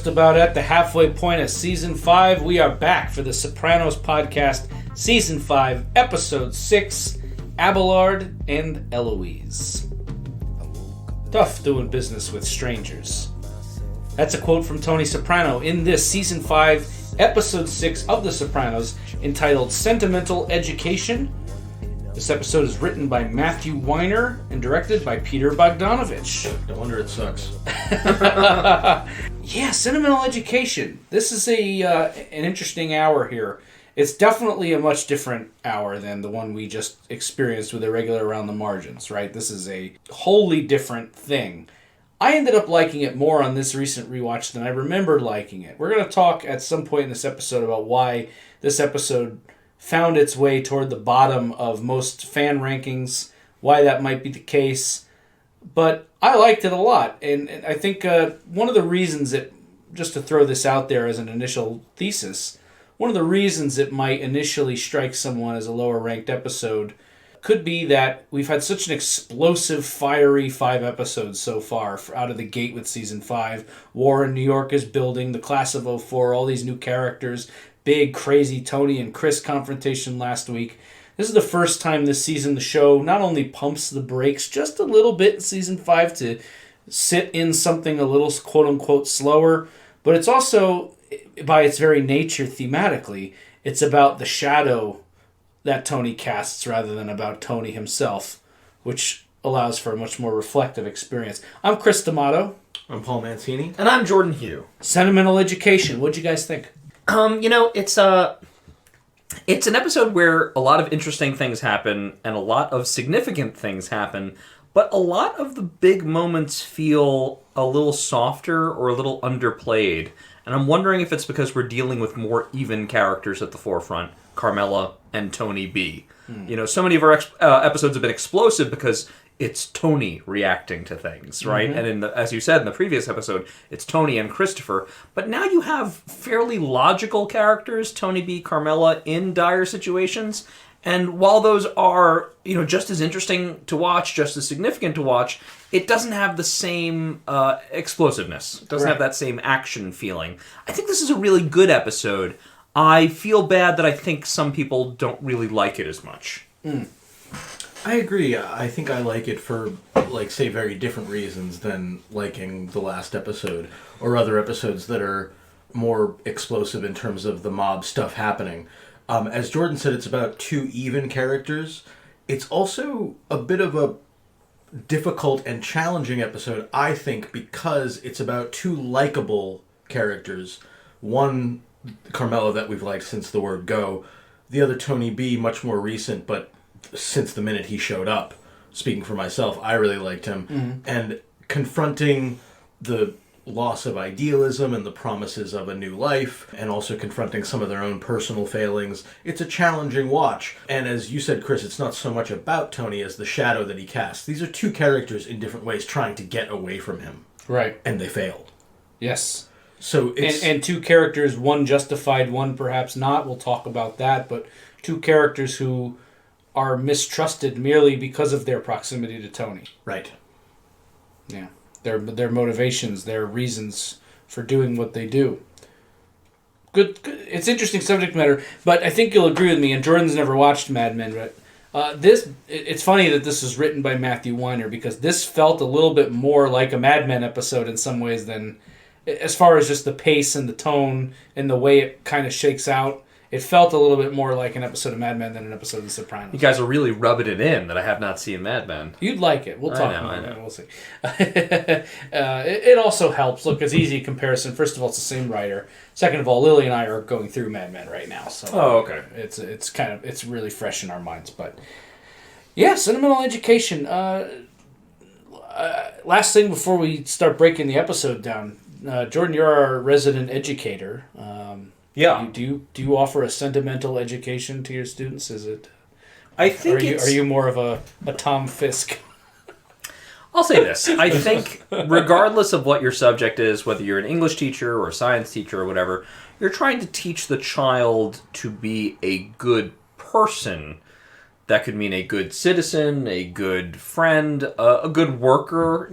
about at the halfway point of Season 5. We are back for the Sopranos podcast, Season 5, Episode 6, Abelard and Eloise. Tough doing business with strangers. That's a quote from Tony Soprano in this Season 5, Episode 6 of The Sopranos, entitled Sentimental Education. This episode is written by Matthew Weiner and directed by Peter Bogdanovich. No wonder it sucks. Yeah, Sentimental Education. This is an interesting hour here. It's definitely a much different hour than the one we just experienced with Irregular Around the Margins, right? This is a wholly different thing. I ended up liking it more on this recent rewatch than I remembered liking it. We're going to talk at some point in this episode about why this episode found its way toward the bottom of most fan rankings, why that might be the case. But I liked it a lot, and I think one of the reasons it, just to throw this out there as an initial thesis, one of the reasons it might initially strike someone as a lower ranked episode could be that we've had such an explosive, fiery 5 episodes so far out of the gate with Season 5. War in New York is building, the class of '04, all these new characters, big, crazy Tony and Chris confrontation last week. This is the first time this season the show not only pumps the brakes just a little bit in Season 5 to sit in something a little quote-unquote slower, but it's also, by its very nature thematically, it's about the shadow that Tony casts rather than about Tony himself, which allows for a much more reflective experience. I'm Chris D'Amato. I'm Paul Mancini. And I'm Jordan Hugh. Sentimental Education. What'd you guys think? It's an episode where a lot of interesting things happen and a lot of significant things happen, but a lot of the big moments feel a little softer or a little underplayed. And I'm wondering if it's because we're dealing with more even characters at the forefront, Carmela and Tony B. You know, so many of our episodes have been explosive because it's Tony reacting to things, right? And as you said in the previous episode, it's Tony and Christopher. But now you have fairly logical characters, Tony B, Carmela, in dire situations. And while those are, just as interesting to watch, just as significant to watch, it doesn't have the same explosiveness. It doesn't have that same action feeling. I think this is a really good episode. I feel bad that I think some people don't really like it as much. I agree. I think I like it for, say, very different reasons than liking the last episode or other episodes that are more explosive in terms of the mob stuff happening. As Jordan said, it's about 2 even characters. It's also a bit of a difficult and challenging episode, I think, because it's about 2 likable characters. One, Carmela, that we've liked since the word go. The other, Tony B, much more recent, but since the minute he showed up. Speaking for myself, I really liked him. And confronting the loss of idealism and the promises of a new life, and also confronting some of their own personal failings. It's a challenging watch. And as you said, Chris, it's not so much about Tony as the shadow that he casts. These are 2 characters in different ways trying to get away from him. Right. And they failed. Yes. So it's... And 2 characters, one justified, one perhaps not. We'll talk about that. But 2 characters who are mistrusted merely because of their proximity to Tony. Right. Yeah. Their motivations, their reasons for doing what they do. Good. It's interesting subject matter, but I think you'll agree with me, and Jordan's never watched Mad Men, but it's funny that this was written by Matthew Weiner, because this felt a little bit more like a Mad Men episode in some ways than, as far as just the pace and the tone and the way it kind of shakes out. It felt a little bit more like an episode of Mad Men than an episode of The Sopranos. You guys are really rubbing it in that I have not seen Mad Men. You'd like it. We'll talk about it. We'll see. It also helps. Look, it's easy comparison. First of all, it's the same writer. Second of all, Lily and I are going through Mad Men right now, so okay. It's really fresh in our minds. But yeah, Sentimental Education. Last thing before we start breaking the episode down, Jordan, you're our resident educator. Yeah. Do you offer a sentimental education to your students? Is it? I think are you more of a Tom Fisk? I'll say this. I think regardless of what your subject is, whether you're an English teacher or a science teacher or whatever, you're trying to teach the child to be a good person. That could mean a good citizen, a good friend, a good worker.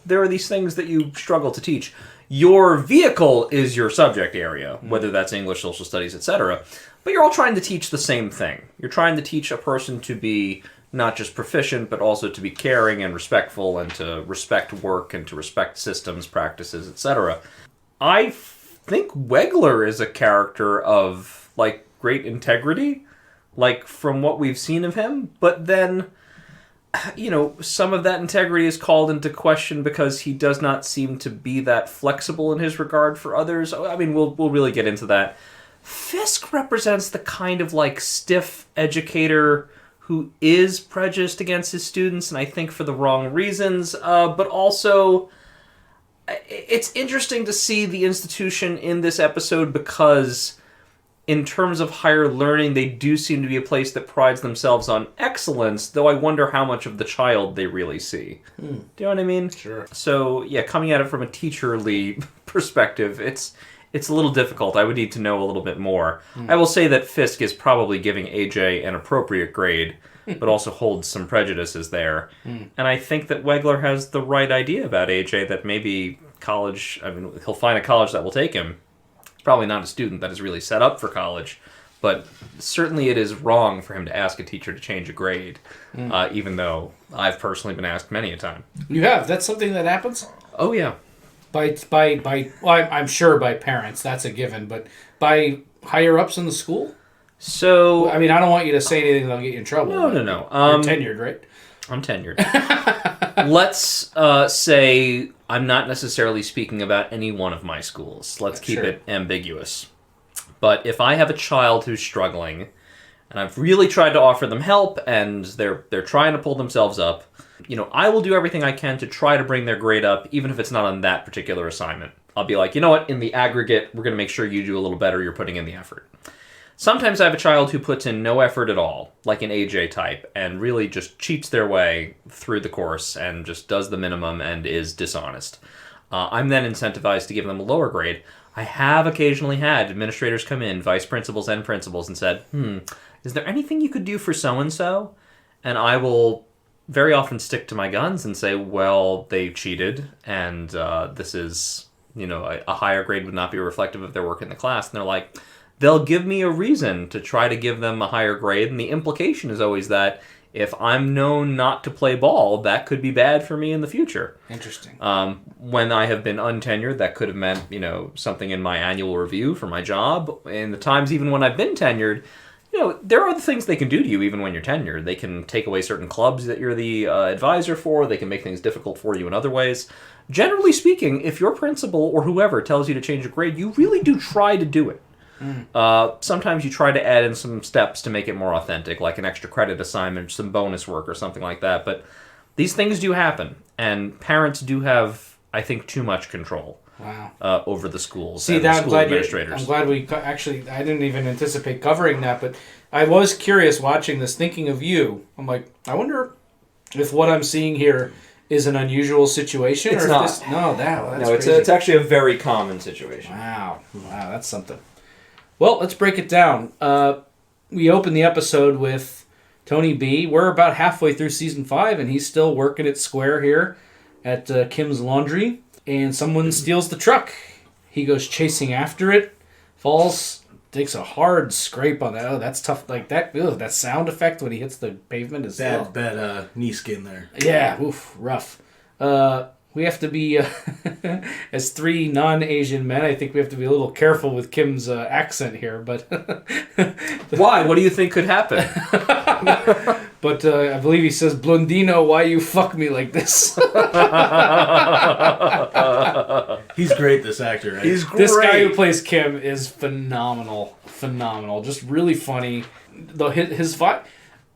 There are these things that you struggle to teach. your vehicle is your subject area, whether that's English, social studies, etc. But you're all trying to teach the same thing. You're trying to teach a person to be not just proficient, but also to be caring and respectful, and to respect work and to respect systems, practices, etc. I think Wegler is a character of, like, great integrity, like, from what we've seen of him, but then, you know, some of that integrity is called into question because he does not seem to be that flexible in his regard for others. I mean, we'll really get into that. Fisk represents the kind of, like, stiff educator who is prejudiced against his students, and I think for the wrong reasons, but also it's interesting to see the institution in this episode because in terms of higher learning, they do seem to be a place that prides themselves on excellence, though I wonder how much of the child they really see. Do you know what I mean? Sure. So, yeah, coming at it from a teacherly perspective, it's a little difficult. I would need to know a little bit more. I will say that Fisk is probably giving AJ an appropriate grade, but also holds some prejudices there. And I think that Wegler has the right idea about AJ, that maybe college, I mean, he'll find a college that will take him. Probably not a student that is really set up for college, but certainly it is wrong for him to ask a teacher to change a grade, even though I've personally been asked many a time. You have? That's something that happens? Oh, yeah. Well, I'm sure by parents, that's a given, but by higher-ups in the school? So, I mean, I don't want you to say anything that'll get you in trouble. No. You're tenured, right? I'm tenured. Let's say I'm not necessarily speaking about any one of my schools. Let's keep it ambiguous. But if I have a child who's struggling, and I've really tried to offer them help, and they're trying to pull themselves up, you know, I will do everything I can to try to bring their grade up, even if it's not on that particular assignment. I'll be like, you know what, in the aggregate, we're going to make sure you do a little better, you're putting in the effort. Sometimes I have a child who puts in no effort at all, like an AJ type, and really just cheats their way through the course and just does the minimum and is dishonest. I'm then incentivized to give them a lower grade. I have occasionally had administrators come in, vice principals and principals, and said, is there anything you could do for so-and-so? And I will very often stick to my guns and say, well, they cheated, and this is, you know, a higher grade would not be reflective of their work in the class. And they're like, they'll give me a reason to try to give them a higher grade, and the implication is always that if I'm known not to play ball, that could be bad for me in the future. Interesting. When I have been untenured, that could have meant, you know, something in my annual review for my job. In the times even when I've been tenured, you know, there are the things they can do to you even when you're tenured. They can take away certain clubs that you're the advisor for. They can make things difficult for you in other ways. Generally speaking, if your principal or whoever tells you to change a grade, you really do try to do it. Sometimes you try to add in some steps to make it more authentic, like an extra credit assignment, some bonus work or something like that. But these things do happen, and parents do have, I think, too much control over the schools and the school administrators. I'm glad we actually, I didn't even anticipate covering that, but I was curious watching this, thinking of you. I'm like, I wonder if what I'm seeing here is an unusual situation. It's or not. If this, no, that's no, crazy. it's actually a very common situation. Wow, that's something. Well, let's break it down. We open the episode with Tony B. We're about halfway through season 5, and he's still working it square here at Kim's Laundry. And someone steals the truck. He goes chasing after it, falls, takes a hard scrape on that. Oh, that's tough. Like that. Ugh, that sound effect when he hits the pavement is bad knee skin there. Yeah, oof, rough. We have to be, as 3 non-Asian men, I think we have to be a little careful with Kim's accent here, but... Why? What do you think could happen? But I believe he says, Blondino, why you fuck me like this? He's great, this actor, right? He's great. This guy who plays Kim is phenomenal. Phenomenal. Just really funny. His vibe...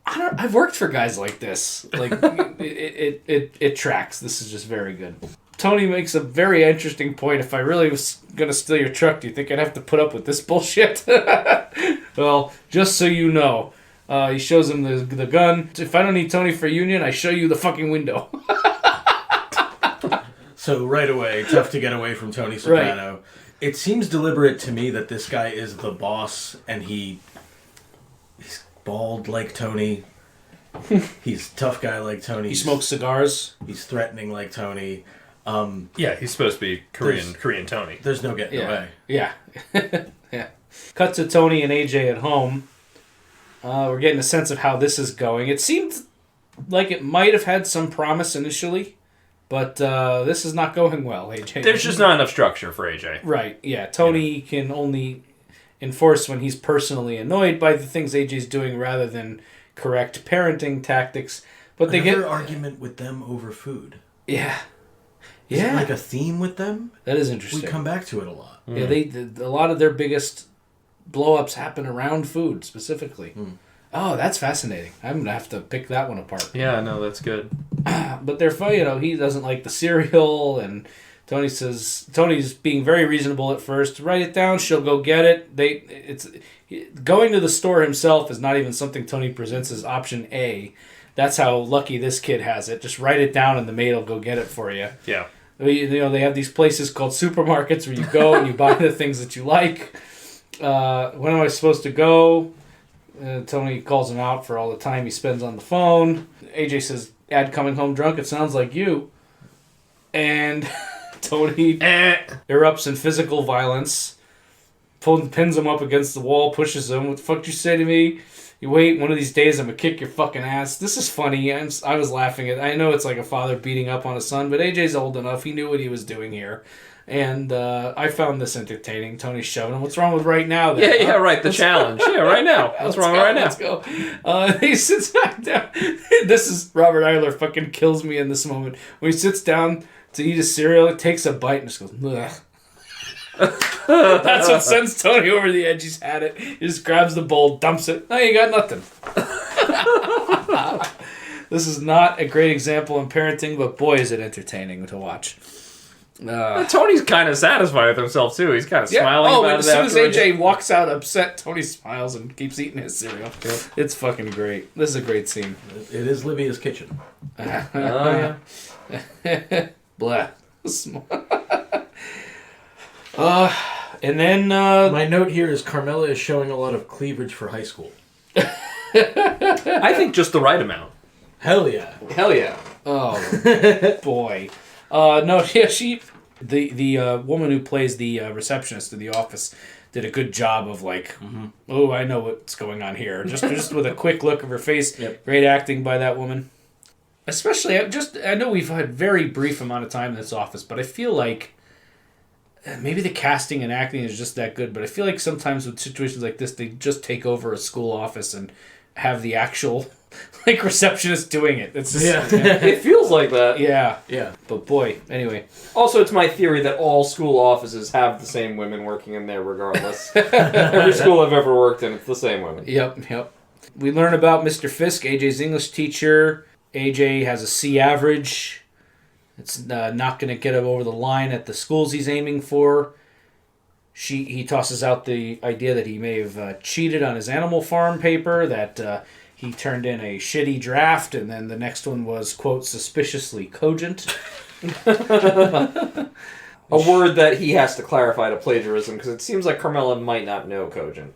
I've worked for guys like this. Like it tracks. This is just very good. Tony makes a very interesting point. If I really was gonna steal your truck, do you think I'd have to put up with this bullshit? Well, just so you know, he shows him the gun. If I don't need Tony for a union, I show you the fucking window. So right away, tough to get away from Tony Soprano. Right. It seems deliberate to me that this guy is the boss, and he's bald like Tony. He's a tough guy like Tony. He smokes cigars. He's threatening like Tony. Yeah, he's supposed to be Korean Tony. There's no getting away. Yeah. Yeah. Cut to Tony and AJ at home. We're getting a sense of how this is going. It seemed like it might have had some promise initially, but this is not going well, AJ. There's just not enough structure for AJ. Right, yeah. Tony can only enforce when he's personally annoyed by the things AJ's doing rather than correct parenting tactics. But they get argument with them over food. Yeah. Is it like a theme with them? That is interesting. We come back to it a lot. Yeah, a lot of their biggest blow-ups happen around food, specifically. Oh, that's fascinating. I'm going to have to pick that one apart. Yeah, no, that's good. But they're funny, he doesn't like the cereal, and Tony's being very reasonable at first. Write it down, she'll go get it. Going to the store himself is not even something Tony presents as option A. That's how lucky this kid has it. Just write it down and the maid will go get it for you. Yeah. They have these places called supermarkets where you go and you buy the things that you like. When am I supposed to go? Tony calls him out for all the time he spends on the phone. AJ says, "Dad coming home drunk, it sounds like you." And Tony erupts in physical violence, pins him up against the wall, pushes him. "What the fuck did you say to me? You wait, one of these days I'm gonna kick your fucking ass." This is funny. I was laughing at. I know it's like a father beating up on a son, but AJ's old enough. He knew what he was doing here, and I found this entertaining. Tony's shoving him. "What's wrong with right now?" Then? Yeah, right. The challenge. Yeah, right now. What's wrong right now? Let's go. He sits back down. This is Robert Eiler. Fucking kills me in this moment when he sits down to eat his cereal. He takes a bite and just goes, "Ugh." That's what sends Tony over the edge. He's had it. He just grabs the bowl, dumps it. "No, you got nothing." This is not a great example in parenting, but boy, is it entertaining to watch. Tony's kind of satisfied with himself, too. He's kind of smiling about it. As soon as AJ walks out upset, Tony smiles and keeps eating his cereal. Yep. It's fucking great. This is a great scene. It is Libya's kitchen. Oh, yeah. Blah. And then my note here is Carmela is showing a lot of cleavage for high school. I think just the right amount. Hell yeah. Hell yeah. Oh boy. No, yeah, the woman who plays the receptionist in the office did a good job of oh, I know what's going on here. Just with a quick look of her face. Yep. Great acting by that woman. Especially, I know we've had very brief amount of time in this office, but I feel like maybe the casting and acting is just that good, but I feel like sometimes with situations like this, they just take over a school office and have the actual receptionist doing it. It's just, it feels like that. Yeah. But boy, anyway. Also, it's my theory that all school offices have the same women working in there regardless. Every school I've ever worked in, it's the same women. Yep. We learn about Mr. Fisk, AJ's English teacher. AJ has a C average. It's not going to get him over the line at the schools he's aiming for. He tosses out the idea that he may have cheated on his Animal Farm paper, that he turned in a shitty draft, and then the next one was, quote, suspiciously cogent. A word that he has to clarify to plagiarism, because it seems like Carmela might not know cogent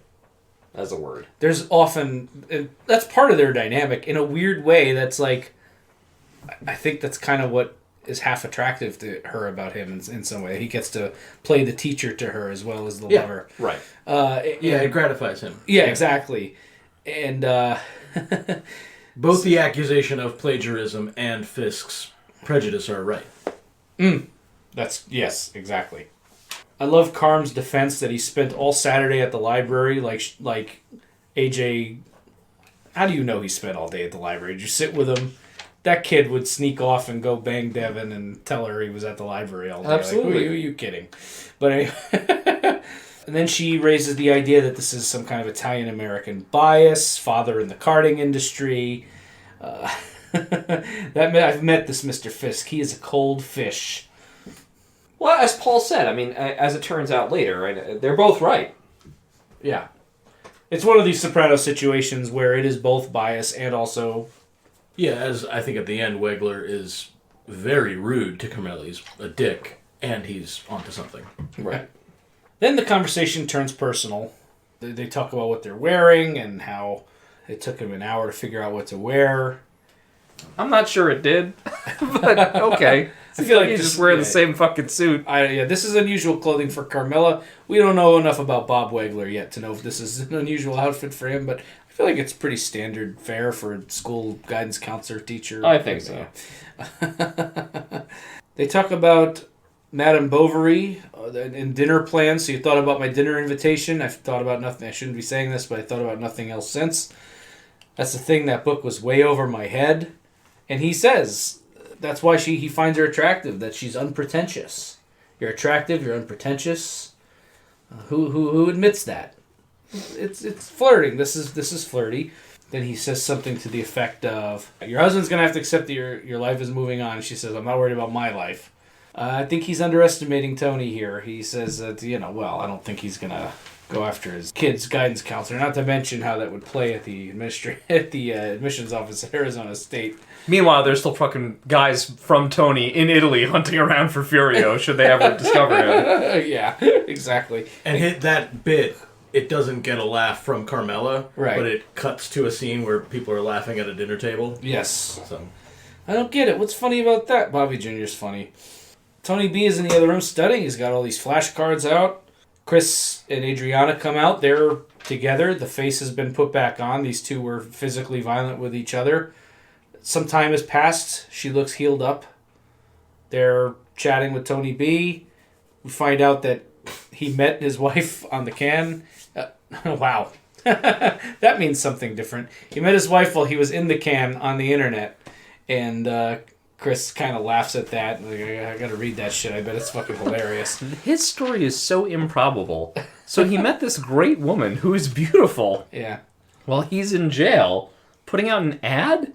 as a word. There's often... That's part of their dynamic. In a weird way, that's like... I think that's kind of what is half attractive to her about him in some way. He gets to play the teacher to her as well as the lover. Right. It gratifies him. Yeah, exactly. And both the accusation of plagiarism and Fisk's prejudice are right. Yes, exactly. I love Carm's defense that he spent all Saturday at the library, like AJ. How do you know he spent all day at the library? Did you sit with him? That kid would sneak off and go bang Devin and tell her he was at the library all day. Absolutely. Who are you kidding? But anyway. And then she raises the idea that this is some kind of Italian-American bias, father in the karting industry. I've met this Mr. Fisk. He is a cold fish. Well, as Paul said, I mean, as it turns out later, right, they're both right. Yeah. It's one of these Soprano situations where it is both bias and also... Yeah, as I think at the end, Wegler is very rude to Carmela. He's a dick, and he's onto something. Right. Then the conversation turns personal. They talk about what they're wearing and how it took him an hour to figure out what to wear. I'm not sure it did, but okay. I feel like He's just wearing the same fucking suit. This is unusual clothing for Carmela. We don't know enough about Bob Wegler yet to know if this is an unusual outfit for him, but I feel like it's pretty standard fare for a school guidance counselor teacher. I think so. They talk about Madame Bovary and dinner plans. So you thought about my dinner invitation. I've thought about nothing. I shouldn't be saying this, but I thought about nothing else since. That's the thing. That book was way over my head. And he says that's why he finds her attractive, that she's unpretentious. You're attractive, you're unpretentious. Who admits that? It's flirting. This is flirty. Then he says something to the effect of, your husband's going to have to accept that your life is moving on. She says, I'm not worried about my life. I think he's underestimating Tony here. He says that, I don't think he's going to go after his kid's guidance counselor. Not to mention how that would play at the admissions office at Arizona State. Meanwhile, there's still fucking guys from Tony in Italy hunting around for Furio should they ever discover him. Yeah, exactly. And hit that bit, it doesn't get a laugh from Carmela, right? But it cuts to a scene where people are laughing at a dinner table. Yes. So I don't get it. What's funny about that? Bobby Jr.'s funny. Tony B is in the other room studying. He's got all these flashcards out. Chris and Adriana come out. They're together. The face has been put back on. These two were physically violent with each other. Some time has passed. She looks healed up. They're chatting with Tony B. We find out that he met his wife on the can. Wow. That means something different. He met his wife while he was in the can on the internet. And Chris kind of laughs at that. Like, I gotta read that shit. I bet it's fucking hilarious. His story is so improbable. So he met this great woman who is beautiful. Yeah. While he's in jail, putting out an ad?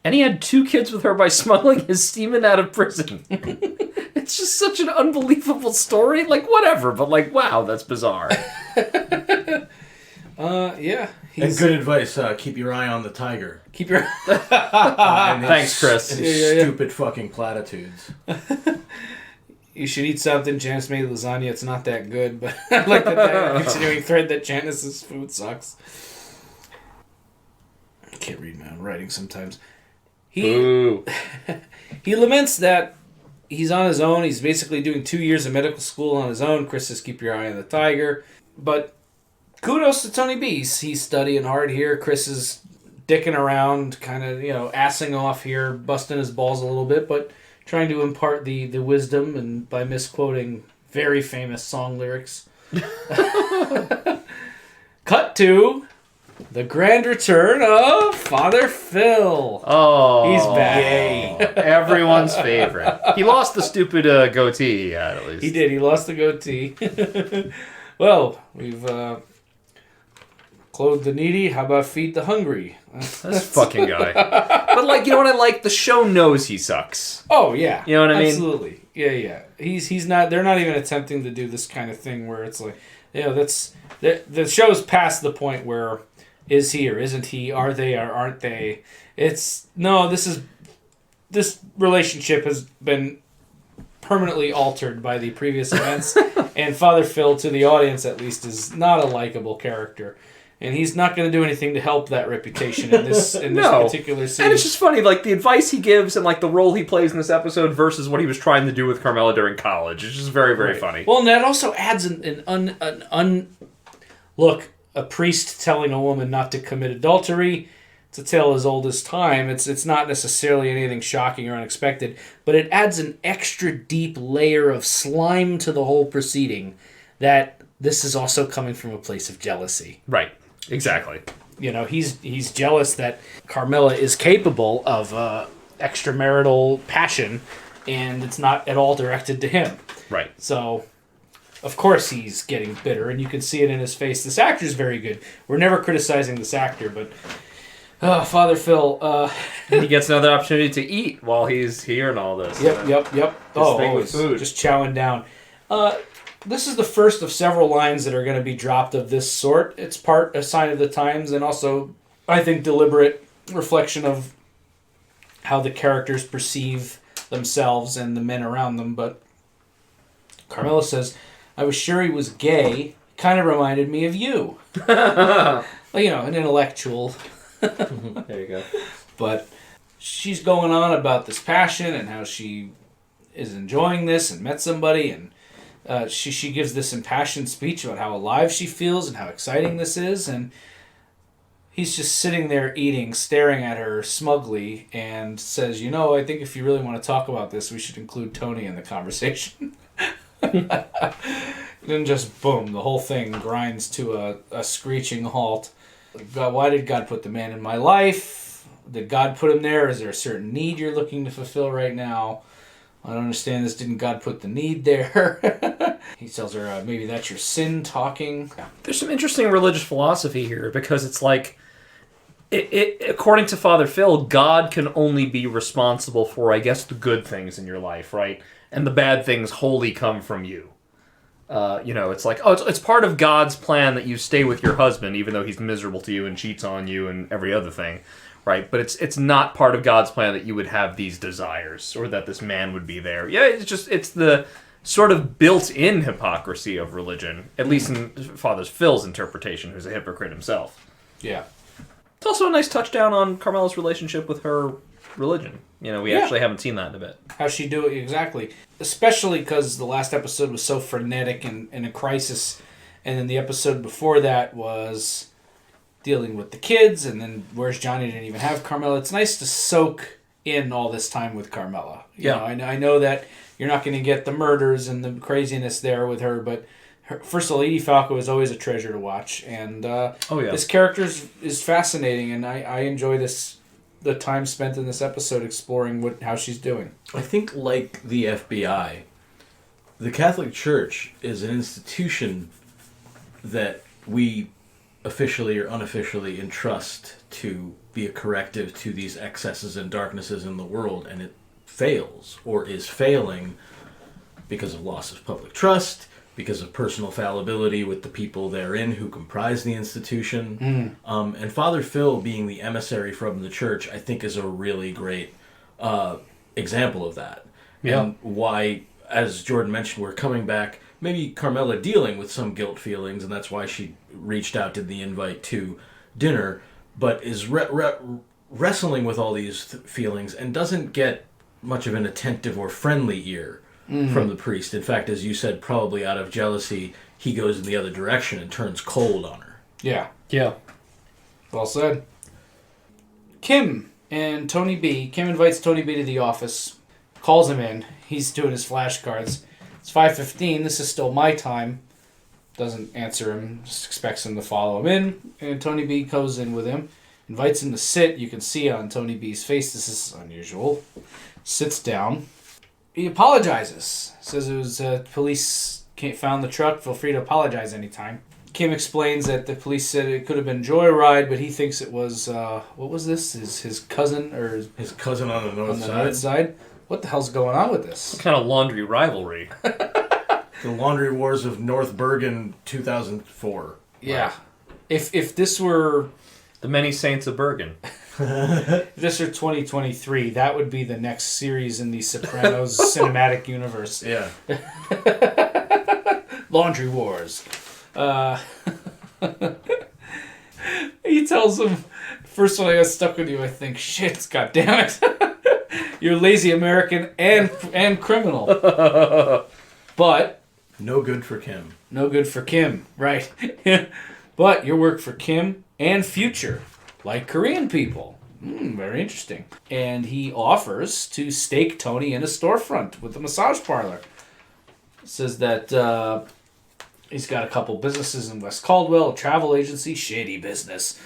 And he had 2 kids with her by smuggling his semen out of prison. It's just such an unbelievable story. Like, whatever, but like, wow, that's bizarre. Yeah. And good advice, keep your eye on the tiger. Keep your... Thanks, Chris. And his stupid fucking platitudes. You should eat something. Janice made lasagna. It's not that good, but I like that continuing thread that Janice's food sucks. I can't read my own writing sometimes. He laments that he's on his own. He's basically doing 2 years of medical school on his own. Chris says, keep your eye on the tiger. But kudos to Tony B. He's studying hard here. Chris is dicking around, kind of, assing off here, busting his balls a little bit, but trying to impart the wisdom and by misquoting very famous song lyrics. Cut to the grand return of Father Phil. Oh, he's back. Yay. Everyone's favorite. He lost the stupid goatee he had, at least. He did. He lost the goatee. Well, we've clothed the needy. How about feed the hungry? This fucking guy. But, you know what I like? The show knows he sucks. Oh, yeah. You know what I mean? Absolutely. Yeah. He's not... They're not even attempting to do this kind of thing where it's like... that's... The show's past the point where... Is he or isn't he? Are they or aren't they? This relationship has been permanently altered by the previous events, and Father Phil, to the audience at least, is not a likable character, and he's not going to do anything to help that reputation in this particular scene. And it's just funny, the advice he gives and the role he plays in this episode versus what he was trying to do with Carmela during college. It's just very, very funny. Well, and that also adds look. A priest telling a woman not to commit adultery. It's a tale as old as time. It's not necessarily anything shocking or unexpected, but it adds an extra deep layer of slime to the whole proceeding that this is also coming from a place of jealousy. Right. Exactly. He's jealous that Carmela is capable of extramarital passion, and it's not at all directed to him. Right. So... Of course he's getting bitter, and you can see it in his face. This actor's very good. We're never criticizing this actor, but... Father Phil... he gets another opportunity to eat while he's here and all this. Yep. With food. Just chowing down. This is the first of several lines that are going to be dropped of this sort. It's part a sign of the times, and also, I think, deliberate reflection of how the characters perceive themselves and the men around them. But Carmela says... I was sure he was gay. Kind of reminded me of you. Well, an intellectual. There you go. But she's going on about this passion and how she is enjoying this and met somebody, and she gives this impassioned speech about how alive she feels and how exciting this is, and he's just sitting there eating, staring at her smugly, and says, I think if you really want to talk about this, we should include Tony in the conversation. Then just boom, the whole thing grinds to a screeching halt. God, why did God put the man in my life? Did God put him there? Is there a certain need you're looking to fulfill right now? I don't understand this. Didn't God put the need there? He tells her, maybe that's your sin talking. There's some interesting religious philosophy here, because it's like, according to Father Phil, God can only be responsible for, I guess, the good things in your life, right? And the bad things wholly come from you. It's like, it's part of God's plan that you stay with your husband, even though he's miserable to you and cheats on you and every other thing, right? But it's not part of God's plan that you would have these desires or that this man would be there. Yeah, it's the sort of built-in hypocrisy of religion, at least in Father Phil's interpretation, who's a hypocrite himself. Yeah. It's also a nice touchdown on Carmela's relationship with her religion. We actually haven't seen that in a bit. How she do it, exactly. Especially because the last episode was so frenetic and in a crisis, and then the episode before that was dealing with the kids, and then Where's Johnny didn't even have Carmela. It's nice to soak in all this time with Carmela. I know that you're not going to get the murders and the craziness there with her, but first of all, Edie Falco is always a treasure to watch, and this character is fascinating, and I enjoy the time spent in this episode exploring how she's doing. I think, like the FBI, the Catholic Church is an institution that we officially or unofficially entrust to be a corrective to these excesses and darknesses in the world, and it fails or is failing because of loss of public trust, because of personal fallibility with the people therein who comprise the institution. And Father Phil being the emissary from the church, I think, is a really great example of that. Yeah. And why, as Jordan mentioned, we're coming back, maybe Carmela dealing with some guilt feelings, and that's why she reached out to the invite to dinner, but is wrestling with all these feelings and doesn't get much of an attentive or friendly ear from the priest. In fact, as you said, probably out of jealousy, he goes in the other direction and turns cold on her. Yeah. Yeah. Well said. Kim and Tony B. Kim invites Tony B to the office, calls him in. He's doing his flashcards. It's 5:15. This is still my time. Doesn't answer him. Just expects him to follow him in. And Tony B goes in with him. Invites him to sit. You can see on Tony B's face this is unusual. Sits down. He apologizes. Says it was police found the truck. Feel free to apologize anytime. Kim explains that the police said it could have been joyride, but he thinks it was what was this? His cousin or his cousin on the north side. What the hell's going on with this? What kind of laundry rivalry? The Laundry Wars of North Bergen 2004. Yeah. Right. If this were The Many Saints of Bergen. If this were 2023, that would be the next series in the Sopranos cinematic universe. Yeah. Laundry Wars. He tells him, first one I got stuck with you, I think, shit, goddammit. You're lazy American and criminal. But no good for Kim. No good for Kim, right. But your work for Kim and future, like Korean people. Very interesting. And he offers to stake Tony in a storefront with a massage parlor. Says that he's got a couple businesses in West Caldwell, a travel agency, shady business.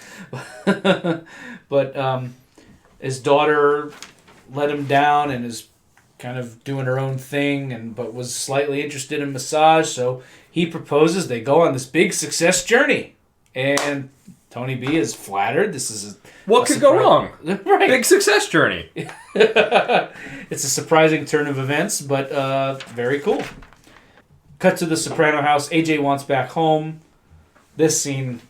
But his daughter let him down and is kind of doing her own thing, but was slightly interested in massage, so he proposes. They go on this big success journey. And Tony B is flattered. This is what could go wrong? Right. Big success journey. It's a surprising turn of events, but very cool. Cut to the Soprano house. AJ wants back home. This scene.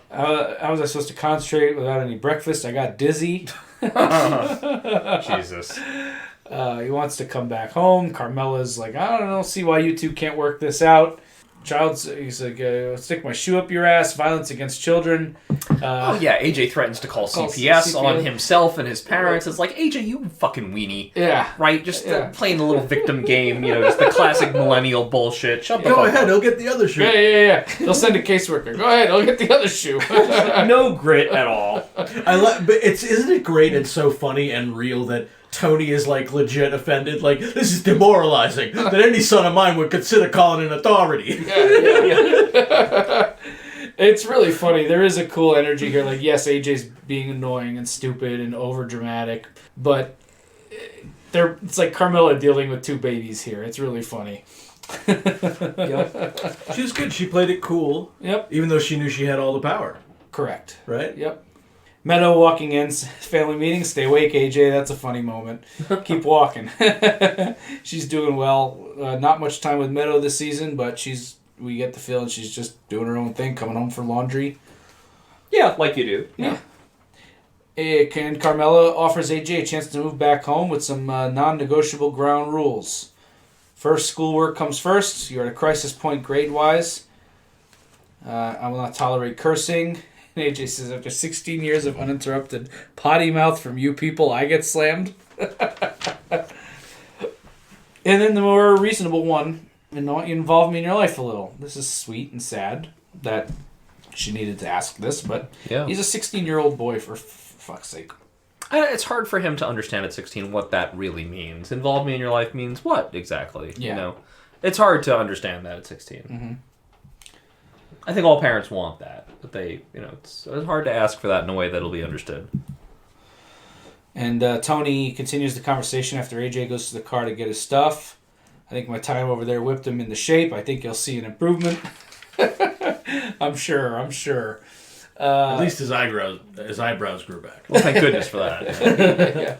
How was I supposed to concentrate without any breakfast? I got dizzy. Jesus. He wants to come back home. Carmela's like, I don't know, see why you two can't work this out. he's like, stick my shoe up your ass, violence against children. AJ threatens to call CPS on himself and his parents. It's like, AJ, you fucking weenie. Yeah. Right? Just playing the little victim game, just the classic millennial bullshit. Shut the fuck up. Go ahead, I'll get the other shoe. Yeah. They'll send a caseworker. Go ahead, I'll get the other shoe. No grit at all. But isn't it great and so funny and real that Tony is like legit offended? Like, this is demoralizing that any son of mine would consider calling an authority. Yeah. It's really funny. There is a cool energy here. Like, yes, AJ's being annoying and stupid and over dramatic, but it's like Carmela dealing with two babies here. It's really funny. Yep. She was good. She played it cool. Yep. Even though she knew she had all the power. Correct. Right? Yep. Meadow walking in, family meeting, stay awake, AJ. That's a funny moment. Keep walking. She's doing well. Not much time with Meadow this season, but we get the feeling she's just doing her own thing, coming home for laundry. Yeah, like you do. Yeah. And Carmela offers AJ a chance to move back home with some non-negotiable ground rules. First, schoolwork comes first. You're at a crisis point grade-wise. I will not tolerate cursing. And AJ says, after 16 years of uninterrupted potty mouth from you people, I get slammed. And then the more reasonable one, involve me in your life a little. This is sweet and sad that she needed to ask this, but he's a 16-year-old boy, for fuck's sake. It's hard for him to understand at 16 what that really means. Involve me in your life means what exactly? Yeah. It's hard to understand that at 16. Mm-hmm. I think all parents want that, but it's hard to ask for that in a way that'll be understood. And Tony continues the conversation after AJ goes to the car to get his stuff. I think my time over there whipped him into shape. I think you'll see an improvement. I'm sure. At least his eyebrows grew back. Well, thank goodness for that. Yeah.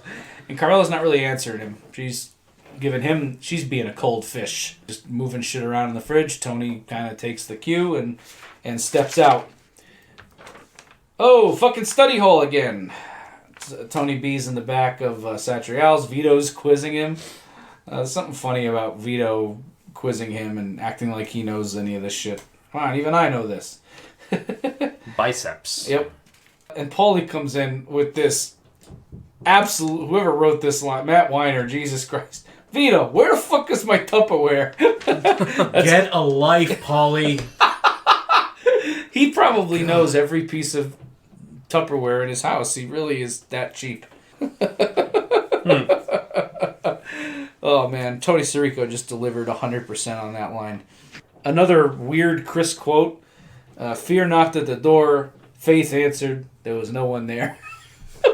And Carmela's not really answering him. She's being a cold fish, just moving shit around in the fridge. Tony kind of takes the cue and steps out. Oh, fucking study hall again. Tony B's in the back of Satrial's. Vito's quizzing him. Something funny about Vito quizzing him and acting like he knows any of this shit. Come on, even I know this. Biceps. Yep. And Paulie comes in with this absolute... Whoever wrote this line, Matt Weiner, Jesus Christ. Vito, where the fuck is my Tupperware? Get a life, Paulie. He probably knows every piece of Tupperware in his house. He really is that cheap. Oh, man. Tony Sirico just delivered 100% on that line. Another weird Chris quote. Fear knocked at the door. Faith answered. There was no one there.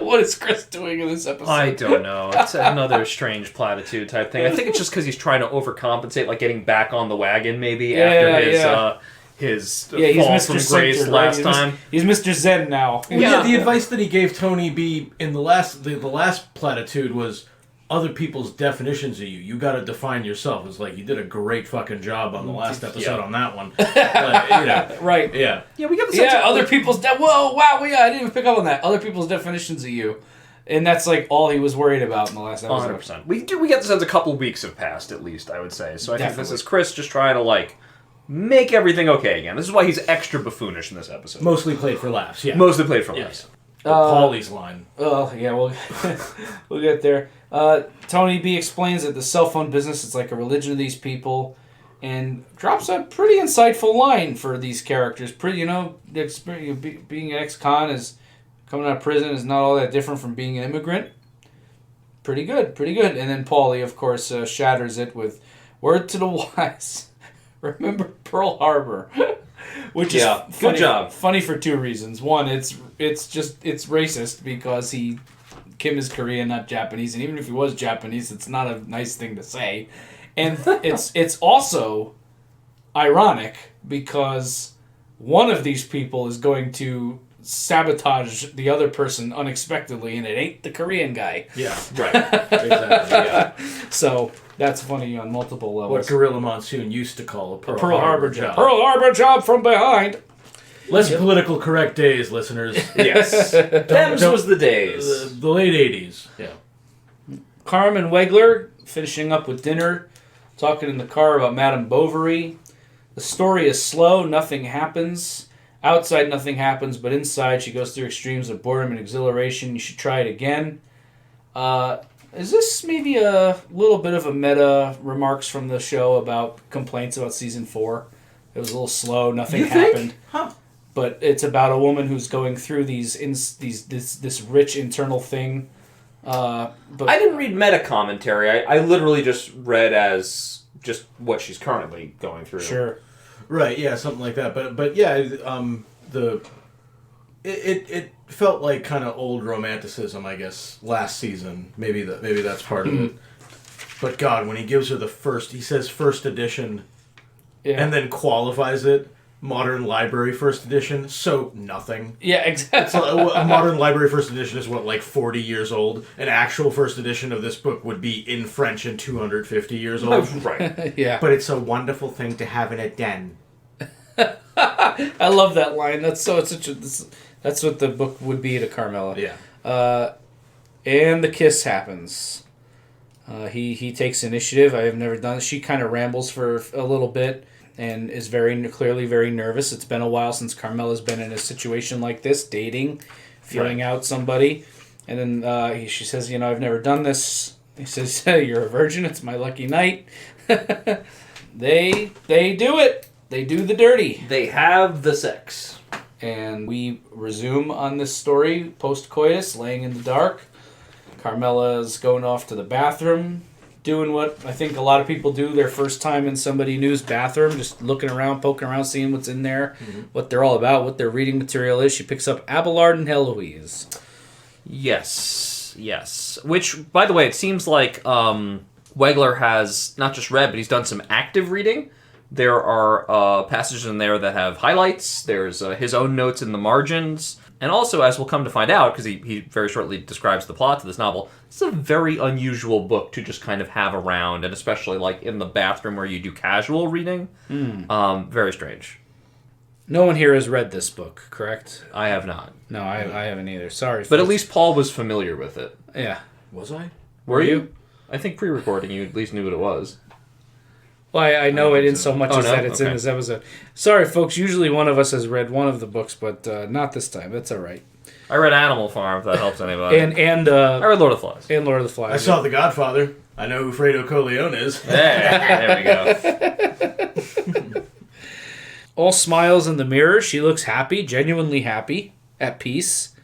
What is Chris doing in this episode? I don't know. It's another strange platitude type thing. I think it's just because he's trying to overcompensate, like getting back on the wagon maybe after his fall from grace last time. He's Mr. Zen now. Well, the advice that he gave Tony B in the last platitude was other people's definitions of you. You got to define yourself. It's like you did a great fucking job on the last episode on that one. Right. Yeah. Yeah, we got the sense of, other people's... Whoa, wow, I didn't even pick up on that. Other people's definitions of you. And that's like all he was worried about in the last episode. 100%. We get the sense a couple weeks have passed, at least, I would say. So I think this is Chris just trying to, make everything okay again. This is why he's extra buffoonish in this episode. Mostly played for laughs, yeah. Mostly played for laughs. Paulie's line. Oh, yeah, we'll get there. Tony B explains that the cell phone business is like a religion of these people and drops a pretty insightful line for these characters. Being an ex-con is coming out of prison is not all that different from being an immigrant. Pretty good. And then Paulie, of course, shatters it with word to the wise. Remember Pearl Harbor. Which is funny, good job. Funny for two reasons. One, it's racist because Kim is Korean, not Japanese, and even if he was Japanese, it's not a nice thing to say. And it's also ironic because one of these people is going to sabotage the other person unexpectedly, and it ain't the Korean guy. Yeah, right. Exactly, yeah. So that's funny on multiple levels. What Gorilla Monsoon used to call a Pearl Harbor job. Pearl Harbor job from behind. Less political correct days, listeners. Yes. Them's was the days. The late 80s. Yeah. Carm and Wegler finishing up with dinner, talking in the car about Madame Bovary. The story is slow, nothing happens. Outside, nothing happens, but inside, she goes through extremes of boredom and exhilaration. You should try it again. Is this maybe a little bit of a meta remarks from the show about complaints about season 4? It was a little slow, nothing happened. Huh. But it's about a woman who's going through this rich internal thing. But I didn't read meta commentary. I literally just read as just what she's currently going through. Sure. Right, yeah, something like that. But yeah, it felt like kind of old romanticism, I guess, last season. Maybe that's part of it. But God, when he gives her he says first edition, and then qualifies it. Modern library first edition, so nothing. Yeah, exactly. So a modern library first edition is like 40 years old. An actual first edition of this book would be in French and 250 years old. Right. Yeah. But it's a wonderful thing to have in a den. I love that line. That's what the book would be to Carmela. Yeah. And the kiss happens. He takes initiative. I have never done it. She kind of rambles for a little bit. And is clearly very nervous. It's been a while since Carmela's been in a situation like this, dating, feeling out somebody. And then she says, I've never done this. He says, you're a virgin. It's my lucky night. They do it. They do the dirty. They have the sex. And we resume on this story, post-coitus, laying in the dark. Carmela's going off to the bathroom, doing what I think a lot of people do their first time in somebody new's bathroom, just looking around, poking around, seeing what's in there, what they're all about, what their reading material is. She picks up Abelard and Eloise. Yes. Which, by the way, it seems like Wegler has not just read, but he's done some active reading. There are passages in there that have highlights. There's his own notes in the margins. And also, as we'll come to find out, because he very shortly describes the plot to this novel, it's a very unusual book to just kind of have around, and especially like in the bathroom where you do casual reading. Very strange. No one here has read this book, correct? I have not. No, I haven't either. Sorry. But at least Paul was familiar with it. Yeah. Was I? Were you? I think pre-recording you at least knew what it was. Well, I know it in so much as that it's in Okay. this episode. Sorry, folks. Usually one of us has read one of the books, but not this time. That's all right. I read Animal Farm, if that helps anybody. And I read Lord of the Flies. And Lord of the Flies. I saw The Godfather. I know who Fredo Corleone is. There we go. All smiles in the mirror. She looks happy, genuinely happy, at peace.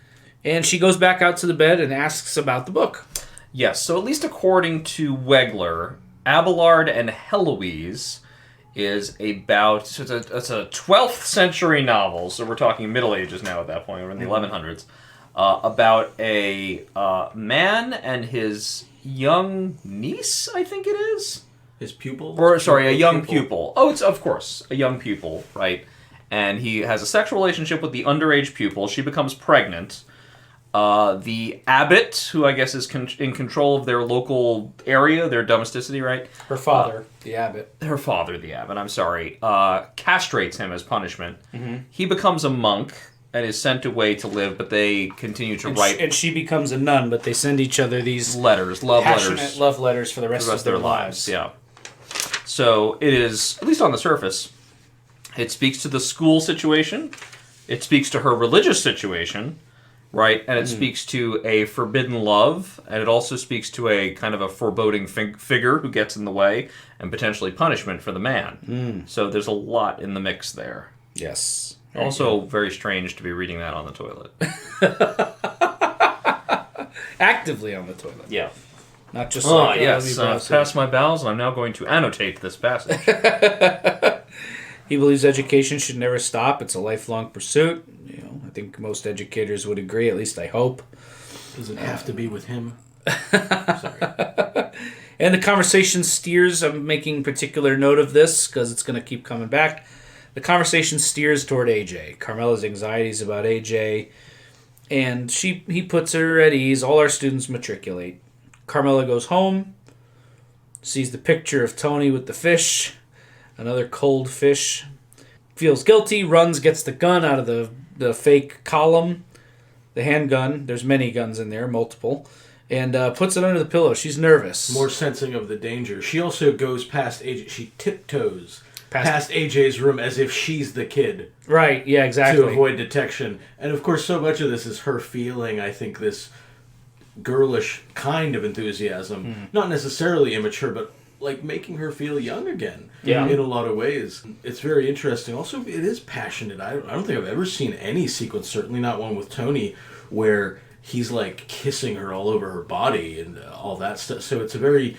And she goes back out to the bed and asks about the book. Yes, so at least according to Wegler, Abelard and Eloise is about... It's a 12th century novel, so we're talking Middle Ages now at that point. We're in the 1100s. About a man and his young niece, I think it is? His pupil? A young pupil. Oh, it's, of course, a young pupil, right? And he has a sexual relationship with the underage pupil. She becomes pregnant. The abbot, who I guess is in control of their local area, their domesticity, right? Her father, the abbot. Her father, the abbot, I'm sorry, castrates him as punishment. He becomes a monk and is sent away to live, but they continue to write... And she becomes a nun, but they send each other these love passionate letters. love letters for the rest of their lives. Yeah. So it is, at least on the surface, it speaks to the school situation, it speaks to her religious situation, right? And it speaks to a forbidden love, and it also speaks to a kind of a foreboding figure who gets in the way, and potentially punishment for the man. So there's a lot in the mix there. Yes. Also very strange to be reading that on the toilet. Actively on the toilet. Yeah. Not just I've browse passed my bowels, and I'm now going to annotate this passage. He believes education should never stop. It's a lifelong pursuit. I think most educators would agree, at least I hope. Does it have to be with him? Sorry. And the conversation steers, I'm making particular note of this because it's going to keep coming back. The conversation steers toward AJ. Carmela's anxieties about AJ. And he puts her at ease. All our students matriculate. Carmela goes home, sees the picture of Tony with the fish, another cold fish, feels guilty, runs, gets the gun out of the fake column, the handgun. There's many guns in there, multiple, and puts it under the pillow. She's nervous. More sensing of the danger. She also goes past AJ. She tiptoes past AJ's room as if she's the kid. Right, yeah, exactly. To avoid detection. And of course, so much of this is her feeling, I think, this girlish kind of enthusiasm. Not necessarily immature, but like making her feel young again. Yeah. In a lot of ways. It's very interesting. Also, it is passionate. I don't think I've ever seen any sequence, certainly not one with Tony, where he's like kissing her all over her body and all that stuff. So it's a very,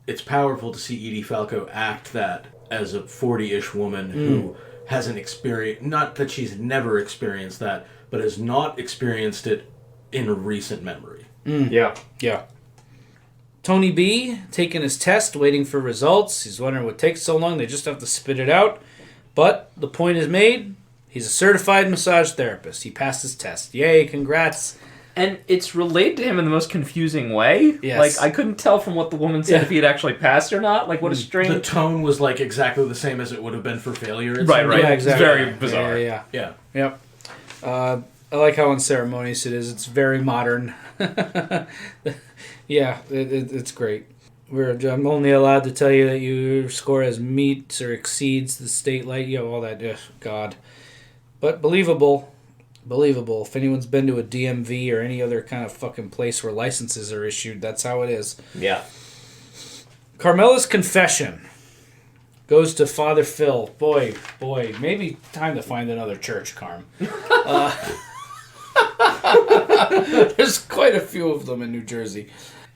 it's powerful to see Edie Falco act that as a 40-ish woman who hasn't experienced, not that she's never experienced that, but has not experienced it in recent memory. Yeah. Yeah. Tony B, taking his test, waiting for results. He's wondering what takes so long. They just have to spit it out. But the point is made. He's a certified massage therapist. He passed his test. Yay, congrats. And it's relayed to him in the most confusing way. Yes. Like, I couldn't tell from what the woman said if he had actually passed or not. Like, what a strange... The tone was like exactly the same as it would have been for failure. Right. Yeah, exactly. It's very bizarre. Yeah. Yep. I like how unceremonious it is. It's very modern. Yeah, it's great. I'm only allowed to tell you that your score has meets or exceeds the state all that. Ugh, God. But believable. If anyone's been to a DMV or any other kind of fucking place where licenses are issued, that's how it is. Yeah. Carmela's confession goes to Father Phil. Boy, maybe time to find another church, Carm. There's quite a few of them in New Jersey.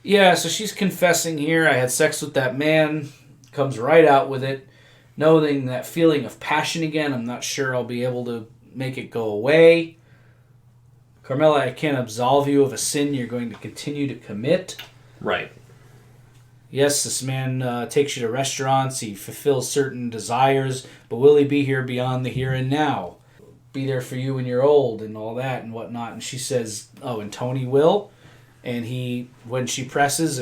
Yeah, so she's confessing here. I had sex with that man. Comes right out with it. Knowing that feeling of passion again, I'm not sure I'll be able to make it go away. Carmela, I can't absolve you of a sin you're going to continue to commit. Right. Yes, this man takes you to restaurants. He fulfills certain desires. But will he be here beyond the here and now? Be there for you when you're old and all that and whatnot. And she says, oh, and Tony will. And when she presses,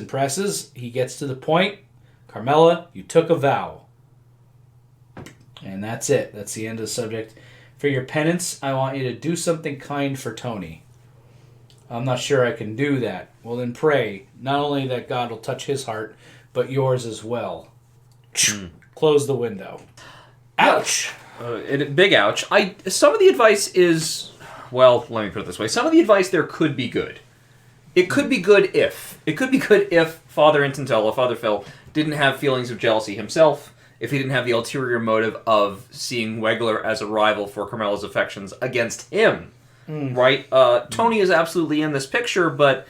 he gets to the point. Carmela, you took a vow. And that's it. That's the end of the subject. For your penance, I want you to do something kind for Tony. I'm not sure I can do that. Well, then pray. Not only that God will touch his heart, but yours as well. Close the window. Ouch! Big ouch. Some of the advice is... Well, let me put it this way. Some of the advice there could be good. It could be good if. It could be good if Father Intentella, Father Phil, didn't have feelings of jealousy himself, if he didn't have the ulterior motive of seeing Wegler as a rival for Carmela's affections against him. Right? Tony is absolutely in this picture, but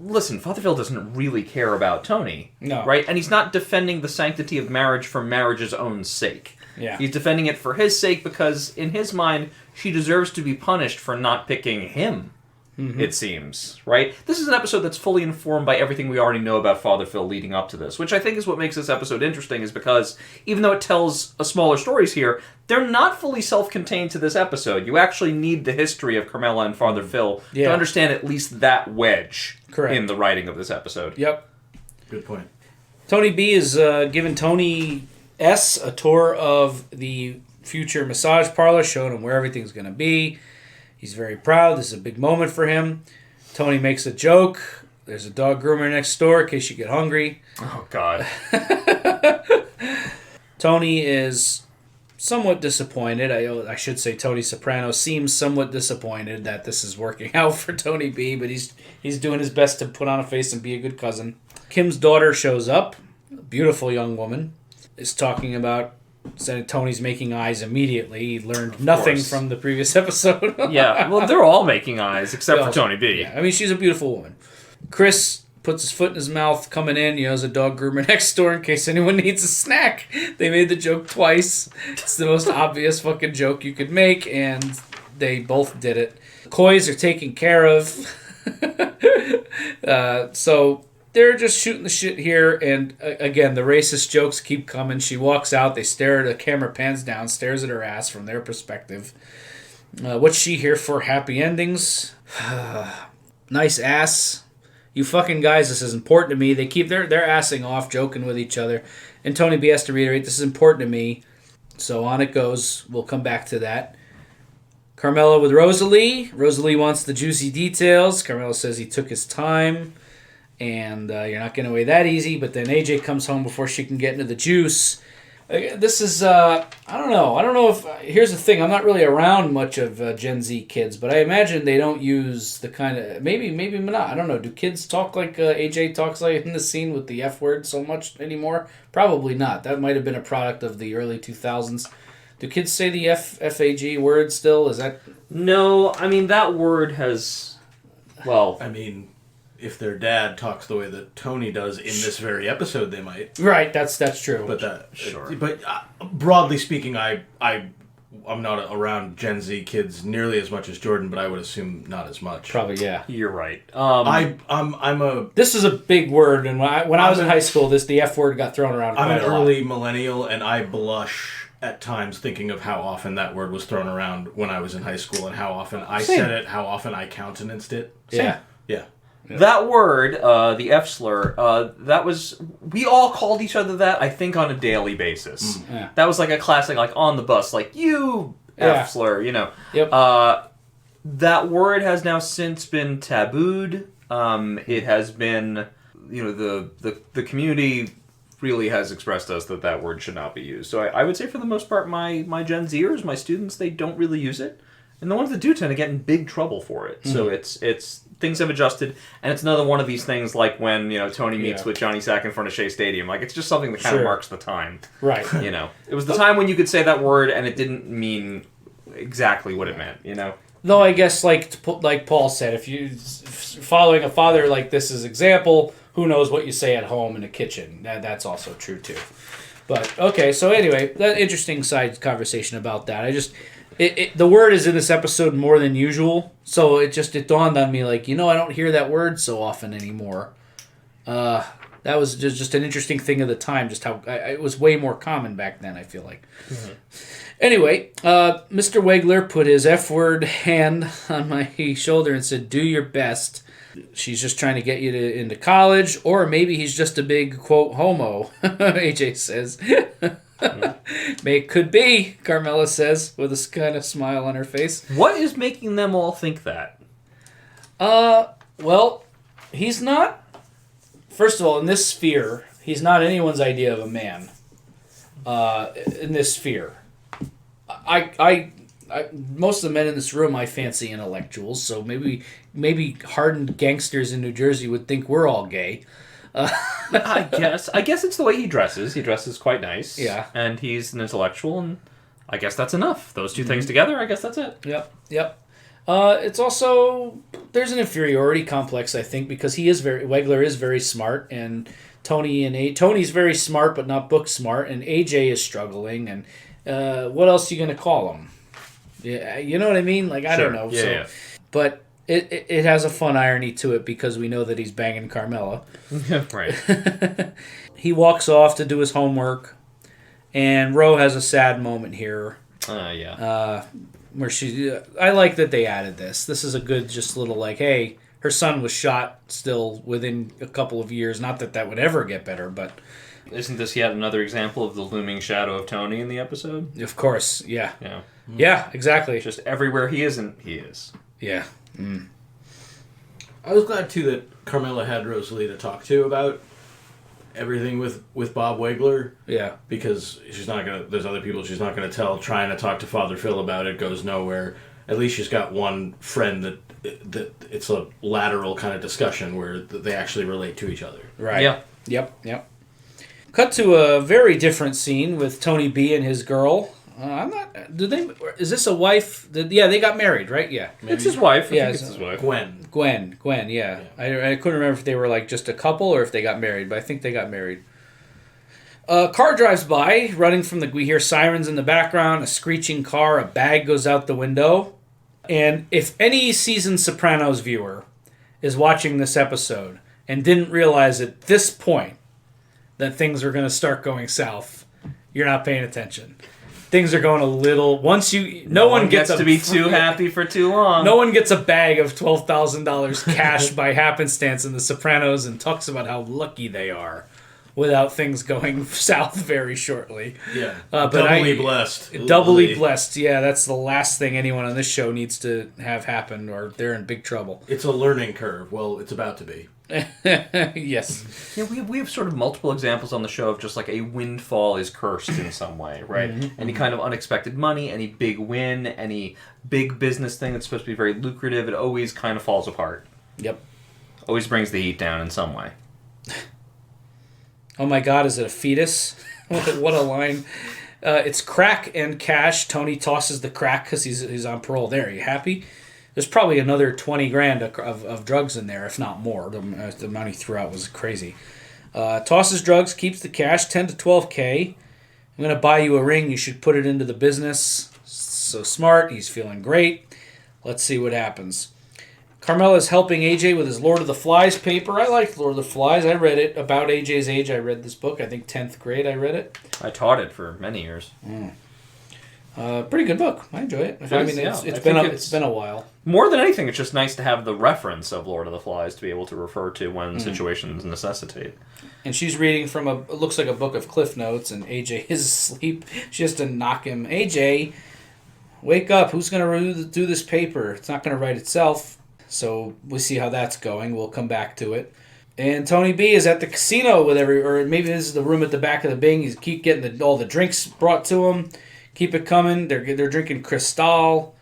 listen, Father Phil doesn't really care about Tony. No. Right? And he's not defending the sanctity of marriage for marriage's own sake. Yeah. He's defending it for his sake because, in his mind, she deserves to be punished for not picking him. It seems, right? This is an episode that's fully informed by everything we already know about Father Phil leading up to this, which I think is what makes this episode interesting, is because even though it tells smaller stories here, they're not fully self-contained to this episode. You actually need the history of Carmela and Father Phil to understand at least that wedge in the writing of this episode. Yep. Good point. Tony B is giving Tony S a tour of the future massage parlor, showing him where everything's going to be. He's very proud. This is a big moment for him. Tony makes a joke. There's a dog groomer next door in case you get hungry. Oh, God. Tony is somewhat disappointed. I should say Tony Soprano seems somewhat disappointed that this is working out for Tony B, but he's doing his best to put on a face and be a good cousin. Kim's daughter shows up. A beautiful young woman. Is talking about Tony's making eyes immediately. He learned nothing from the previous episode. Yeah, well, they're all making eyes, except for Tony B. Yeah, I mean, she's a beautiful woman. Chris puts his foot in his mouth coming in. There's a dog groomer next door in case anyone needs a snack. They made the joke twice. It's the most obvious fucking joke you could make, and they both did it. The Coys are taken care of. So... they're just shooting the shit here, and again, the racist jokes keep coming. She walks out, they stare at the camera, pans down, stares at her ass from their perspective. What's she here for? Happy endings? Nice ass. You fucking guys, this is important to me. They keep they're assing off, joking with each other, and Tony B has to reiterate, this is important to me. So on it goes. We'll come back to that. Carmela with Rosalie. Rosalie wants the juicy details. Carmela says he took his time. And you're not getting away that easy. But then AJ comes home before she can get into the juice. This is, I don't know. I don't know if, here's the thing, I'm not really around much of Gen Z kids, but I imagine they don't use the kind of, maybe not, I don't know. Do kids talk like AJ talks like in the scene with the F word so much anymore? Probably not. That might have been a product of the early 2000s. Do kids say the F-A-G word still? Is that... No, I mean, that word has, well... I mean, if their dad talks the way that Tony does in this very episode, they might. Right, that's true. But Sure. But broadly speaking, I'm not around Gen Z kids nearly as much as Jordan, but I would assume not as much. Probably, yeah. You're right. I'm a... This is a big word, and when I was in high school, the F word got thrown around quite I'm a an lot. early millennial, and I blush at times thinking of how often that word was thrown around when I was in high school, and how often I said it, how often I countenanced it. Yeah. Yeah. That word, the F slur, that was... We all called each other that, I think, on a daily basis. Yeah. That was like a classic, like, on the bus, like, you F slur, you know. Yep. That word has now since been tabooed. It has been... You know, the community really has expressed us that word should not be used. So I would say, for the most part, my Gen Zers, my students, they don't really use it. And the ones that do tend to get in big trouble for it. Mm-hmm. So it's things have adjusted, and it's another one of these things like when, you know, Tony meets with Johnny Sack in front of Shea Stadium. Like, it's just something that kind of marks the time. Right. You know, it was the time when you could say that word and it didn't mean exactly what it meant, you know? Though I guess, like Paul said, if you following a father like this as example, who knows what you say at home in the kitchen. That's also true, too. But, okay, so anyway, that interesting side conversation about that. I just... the word is in this episode more than usual, so it dawned on me, like, you know, I don't hear that word so often anymore. That was just an interesting thing of the time, just how it was way more common back then, I feel like. Mm-hmm. Anyway, Mr. Wegler put his F-word hand on my shoulder and said, "Do your best. She's just trying to get you into college, or maybe he's just a big, quote, homo," AJ says. Could be, Carmela says, with a kind of smile on her face. What is making them all think that? Well, he's not... First of all, in this sphere, he's not anyone's idea of a man. In this sphere. I most of the men in this room I fancy intellectuals, so maybe hardened gangsters in New Jersey would think we're all gay. I guess it's the way he dresses. He dresses quite nice. Yeah. And he's an intellectual, and I guess that's enough. Those two things together, I guess that's it. Yep. It's also... There's an inferiority complex, I think, because Wegler is very smart, and Tony's very smart, but not book smart, and AJ is struggling, and what else are you going to call him? Yeah, you know what I mean? Like, I don't know. Yeah. But it has a fun irony to it because we know that he's banging Carmela. Right. He walks off to do his homework, and Ro has a sad moment here. Where I like that they added this. This is a good just little like, hey, her son was shot still within a couple of years. Not that would ever get better, but... Isn't this yet another example of the looming shadow of Tony in the episode? Of course, yeah. Yeah. Yeah, exactly. Just everywhere he isn't, he is. Yeah. Mm. I was glad, too, that Carmela had Rosalie to talk to about everything with Bob Wegler. Yeah. Because there's other people she's not going to tell. Trying to talk to Father Phil about it goes nowhere. At least she's got one friend that it's a lateral kind of discussion where they actually relate to each other. Right. Yeah. Yep. Cut to a very different scene with Tony B and his girl. Is this a wife? They got married, right? Yeah. Maybe. It's his wife. I think it's his wife. Gwen, yeah. I couldn't remember if they were like just a couple or if they got married, but I think they got married. A car drives by, we hear sirens in the background, a screeching car, a bag goes out the window. And if any seasoned Sopranos viewer is watching this episode and didn't realize at this point that things are going to start going south, you're not paying attention. Things are going a little... No one gets to be too happy for too long. No one gets a bag of $12,000 cash by happenstance in The Sopranos and talks about how lucky they are without things going south very shortly. Yeah. Doubly blessed. Doubly blessed. Yeah, that's the last thing anyone on this show needs to have happen, or they're in big trouble. It's a learning curve. Well, it's about to be. Yes. Yeah, we have sort of multiple examples on the show of just like a windfall is cursed in some way, right? Any kind of unexpected money, any big win, any big business thing that's supposed to be very lucrative, it always kind of falls apart. Yep. Always brings the heat down in some way. Oh my God, is it a fetus? What a line. It's crack and cash. Tony tosses the crack because he's on parole. There, are you happy? There's probably another 20 grand of drugs in there, if not more. The amount he threw out was crazy. Tosses drugs, keeps the cash, 10 to 12K. I'm going to buy you a ring. You should put it into the business. So smart. He's feeling great. Let's see what happens. Carmela's helping AJ with his Lord of the Flies paper. I liked Lord of the Flies. I read it about AJ's age. I read this book. I think 10th grade I read it. I taught it for many years. Pretty good book. I enjoy it. It's been a while. More than anything, it's just nice to have the reference of Lord of the Flies to be able to refer to when situations necessitate. And she's reading from it looks like a book of Cliff Notes, and AJ is asleep. She has to knock him. AJ, wake up. Who's going to do this paper? It's not going to write itself. So we'll see how that's going. We'll come back to it. And Tony B is at the casino with or maybe this is the room at the back of the Bing. He's keep getting all the drinks brought to him. Keep it coming. They're drinking Cristal.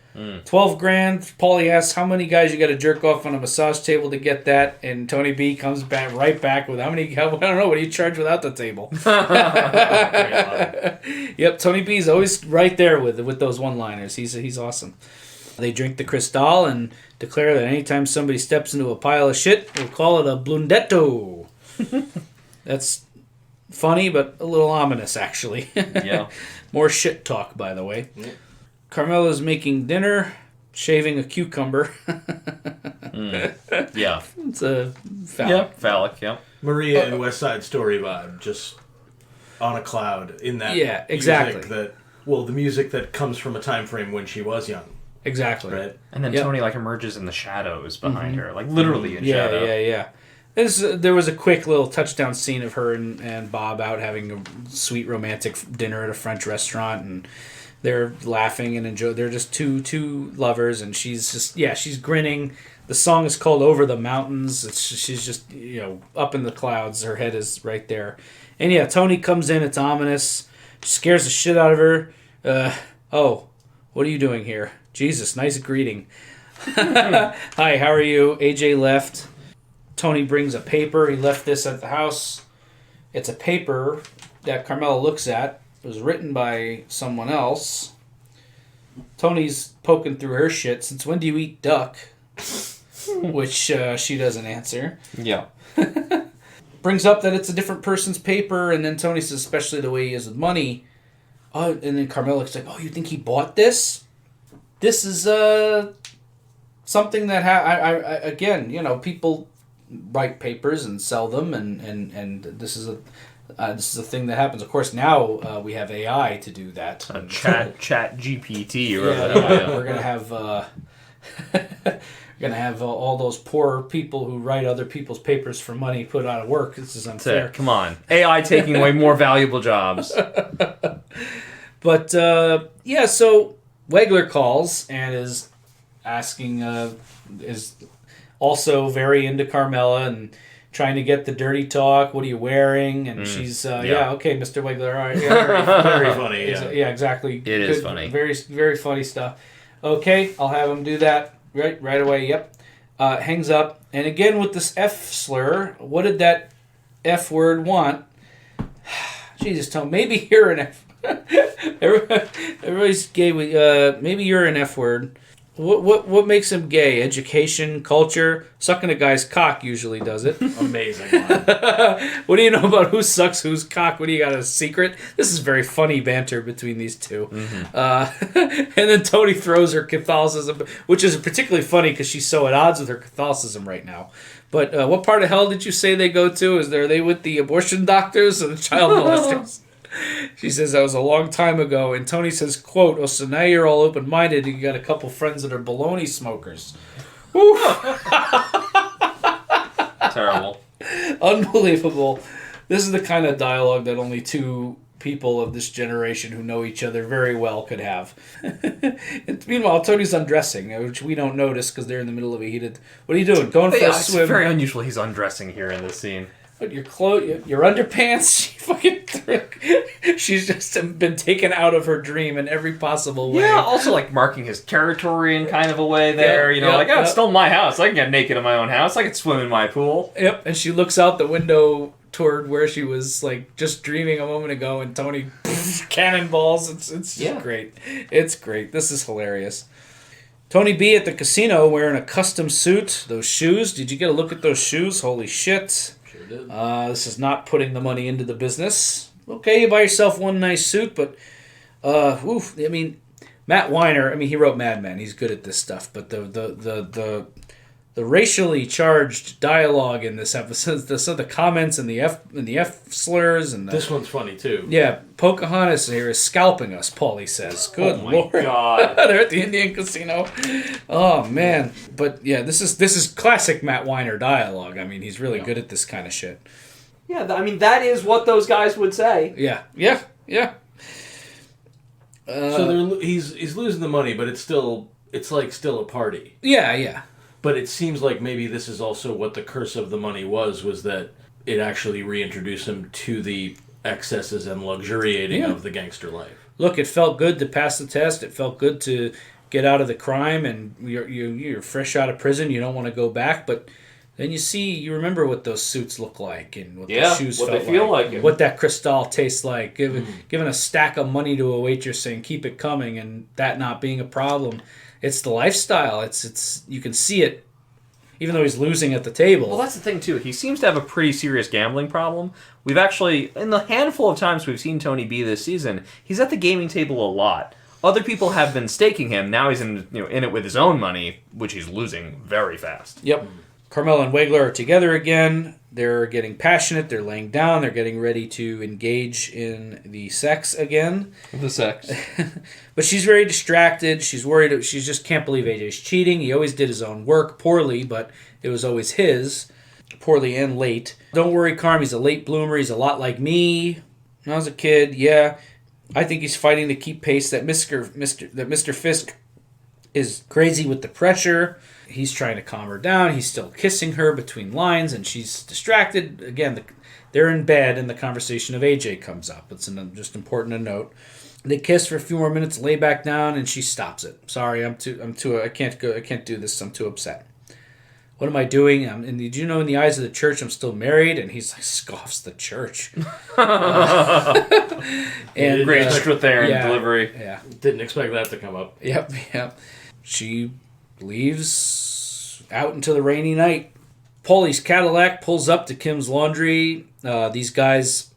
12 grand. Paulie asks, how many guys you got to jerk off on a massage table to get that? And Tony B comes right back with, I don't know, what do you charge without the table? Yep, Tony B's always right there with those one-liners. He's awesome. They drink the Cristal and declare that anytime somebody steps into a pile of shit, we'll call it a Blundetto. That's funny, but a little ominous, actually. Yeah. More shit talk, by the way. Yeah. Carmela's making dinner, shaving a cucumber. Yeah. It's a phallic. Yeah, phallic, yeah. Maria and West Side Story vibe, just on a cloud in that exactly. the music that comes from a time frame when she was young. Exactly. Right. And then Tony emerges in the shadows behind her, literally in shadow. Yeah. There was a quick little touchdown scene of her and Bob out having a sweet romantic dinner at a French restaurant, and they're laughing and enjoy. They're just two lovers, and she's grinning. The song is called "Over the Mountains." She's just up in the clouds. Her head is right there, and Tony comes in. It's ominous. Scares the shit out of her. What are you doing here? Jesus, nice greeting. Hi, how are you? AJ left. Tony brings a paper. He left this at the house. It's a paper that Carmela looks at. It was written by someone else. Tony's poking through her shit. Since when do you eat duck? Which she doesn't answer. Yeah. Brings up that it's a different person's paper, and then Tony says, especially the way he is with money. Oh, and then Carmela's like, oh, you think he bought this? This is something that again, people write papers and sell them, and this is a thing that happens. Of course, now we have AI to do that. Chat GPT or whatever. We're gonna have all those poor people who write other people's papers for money put out of work. This is unfair. Come on, AI taking away more valuable jobs. But so Wegler calls and is asking, is also very into Carmela and trying to get the dirty talk. What are you wearing? And she's, okay, Mr. Wegler, all right. Yeah, very funny, yeah. Yeah, exactly. It is funny. Very, very funny stuff. Okay, I'll have him do that right away. Yep. Hangs up. And again with this F slur, what did that F word want? Jesus, Tom, maybe you're an F. Everybody's gay with maybe you're an F word. What makes him gay? Education, culture, sucking a guy's cock usually does it. Amazing. What do you know about who sucks whose cock? What do you got, a secret? This is very funny banter between these two. And then Tony throws her Catholicism, which is particularly funny because she's so at odds with her Catholicism right now. But what part of hell did you say they go to? Are they with the abortion doctors or the child molesters? She says that was a long time ago, and Tony says, quote, so now you're all open-minded and you got a couple friends that are baloney smokers. Terrible. Unbelievable. This is the kind of dialogue that only two people of this generation who know each other very well could have. And meanwhile, Tony's undressing, which we don't notice because they're in the middle of a heated... What are you doing? Going for a swim? It's very unusual he's undressing here in this scene. But your underpants, she's just been taken out of her dream in every possible way. Yeah, also like marking his territory in kind of a way there. It's still my house. I can get naked in my own house. I can swim in my pool. Yep, and she looks out the window toward where she was like just dreaming a moment ago, and Tony cannonballs. It's great. It's great. This is hilarious. Tony B at the casino wearing a custom suit. Those shoes. Did you get a look at those shoes? Holy shit. Sure did. This is not putting the money into the business. Okay, you buy yourself one nice suit, but Matt Weiner, he wrote Mad Men. He's good at this stuff, but the racially charged dialogue in this episode, the comments and the F slurs and this one's funny too. Yeah, Pocahontas here is scalping us. Paulie says, "Good Lord, God!" They're at the Indian casino. Oh man, but yeah, this is classic Matt Weiner dialogue. He's really good at this kind of shit. Yeah, that is what those guys would say. Yeah. So he's losing the money, but it's still a party. Yeah. But it seems like maybe this is also what the curse of the money was that it actually reintroduced him to the excesses and luxuriating of the gangster life. Look, it felt good to pass the test. It felt good to get out of the crime, and you're fresh out of prison. You don't want to go back, but then you remember what those suits look like and what the shoes what felt they feel like, what that Cristal tastes like. Giving a stack of money to a waitress saying keep it coming, and that not being a problem. It's the lifestyle. It's you can see it, even though he's losing at the table. Well, that's the thing too. He seems to have a pretty serious gambling problem. We've actually, in the handful of times we've seen Tony B this season, he's at the gaming table a lot. Other people have been staking him. Now he's in it with his own money, which he's losing very fast. Yep. Carmela and Wegler are together again. They're getting passionate. They're laying down. They're getting ready to engage in the sex again. The sex. But she's very distracted. She's worried. She just can't believe AJ's cheating. He always did his own work poorly, but it was always his. Poorly and late. Don't worry, Carm. He's a late bloomer. He's a lot like me. When I was a kid, yeah. I think he's fighting to keep pace. That Mr. Fisk is crazy with the pressure. He's trying to calm her down. He's still kissing her between lines, and she's distracted. Again, they're in bed, and the conversation of AJ comes up. It's just important to note. They kiss for a few more minutes, lay back down, and she stops it. Sorry, I can't go. I can't do this. I'm too upset. What am I doing? And did you know, in the eyes of the church, I'm still married? And he's like, scoffs the church. And great truth there in delivery. Yeah, didn't expect that to come up. Yep. She leaves out into the rainy night. Paulie's Cadillac pulls up to Kim's laundry. These guys,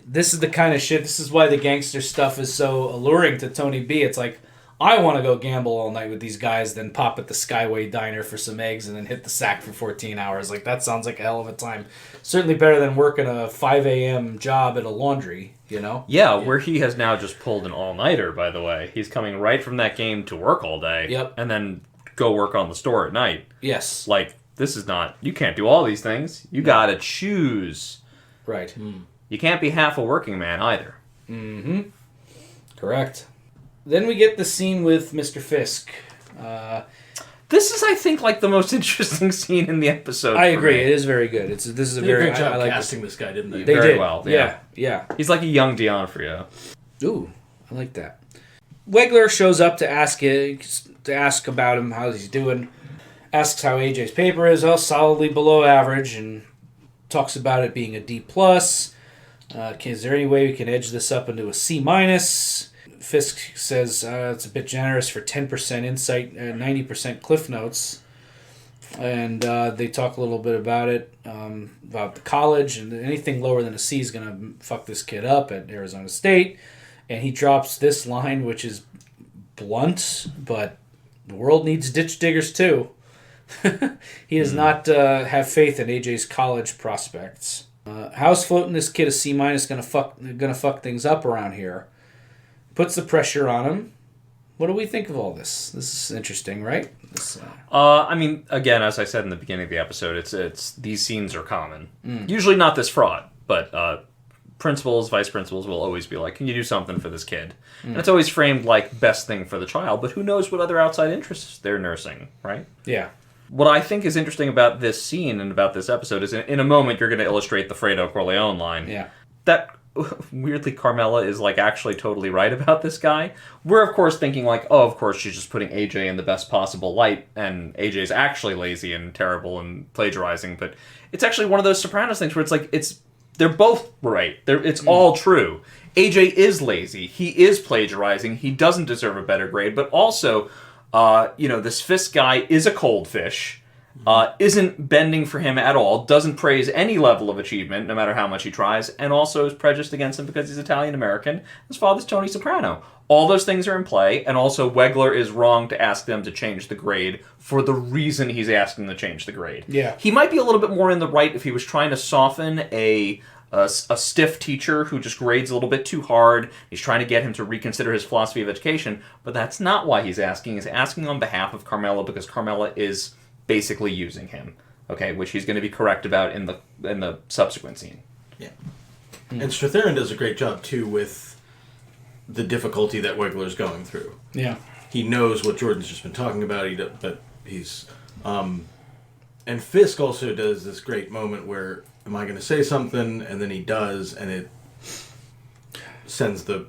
this is the kind of shit. This is why the gangster stuff is so alluring to Tony B. It's like, I want to go gamble all night with these guys, then pop at the Skyway Diner for some eggs, and then hit the sack for 14 hours. Like, that sounds like a hell of a time. Certainly better than working a 5 a.m. job at a laundry, Yeah, where he has now just pulled an all-nighter, by the way. He's coming right from that game to work all day. Yep. And then go work on the store at night. Yes. Like, this is not... You can't do all these things. You gotta choose. Right. You can't be half a working man, either. Mm-hmm. Correct. Then we get the scene with Mr. Fisk. This is, I think, like the most interesting scene in the episode. I agree. It is very good. This is a They did very a great job like casting this guy, didn't they? They very did well. Yeah. He's like a young D'Onofrio. Ooh, I like that. Wegler shows up to ask about him, how he's doing. Asks how AJ's paper is. Oh, solidly below average, and talks about it being a D+. Is there any way we can edge this up into a C-? Fisk says it's a bit generous for 10% insight, 90% cliff notes. And they talk a little bit about it, about the college, and anything lower than a C is going to fuck this kid up at Arizona State. And he drops this line, which is blunt, but the world needs ditch diggers too. He does not have faith in AJ's college prospects. How's floating this kid a C- gonna fuck things up around here? Puts the pressure on him. What do we think of all this? This is interesting, right? Again, as I said in the beginning of the episode, it's these scenes are common. Usually not this fraud, but principals, vice principals will always be like, can you do something for this kid? And it's always framed like best thing for the child, but who knows what other outside interests they're nursing, right? Yeah. What I think is interesting about this scene and about this episode is in a moment you're going to illustrate the Fredo Corleone line. Yeah. That, weirdly, Carmela is like actually totally right about this guy. We're, of course, thinking like, oh, of course, she's just putting AJ in the best possible light, and AJ's actually lazy and terrible and plagiarizing, but it's actually one of those Sopranos things where it's like, they're both right. It's all true. AJ is lazy. He is plagiarizing. He doesn't deserve a better grade, but also... this Fisk guy is a cold fish, isn't bending for him at all, doesn't praise any level of achievement, no matter how much he tries, and also is prejudiced against him because he's Italian-American. His father's Tony Soprano. All those things are in play, and also Wegler is wrong to ask them to change the grade for the reason he's asking them to change the grade. Yeah. He might be a little bit more in the right if he was trying to soften a stiff teacher who just grades a little bit too hard. He's trying to get him to reconsider his philosophy of education, but that's not why he's asking. He's asking on behalf of Carmela because Carmela is basically using him, okay, which he's going to be correct about in the subsequent scene. Yeah. And Strathairn does a great job, too, with the difficulty that Wegler's going through. Yeah. He knows what Jordan's just been talking about, but he's... and Fisk also does this great moment where, am I going to say something? And then he does, and it sends the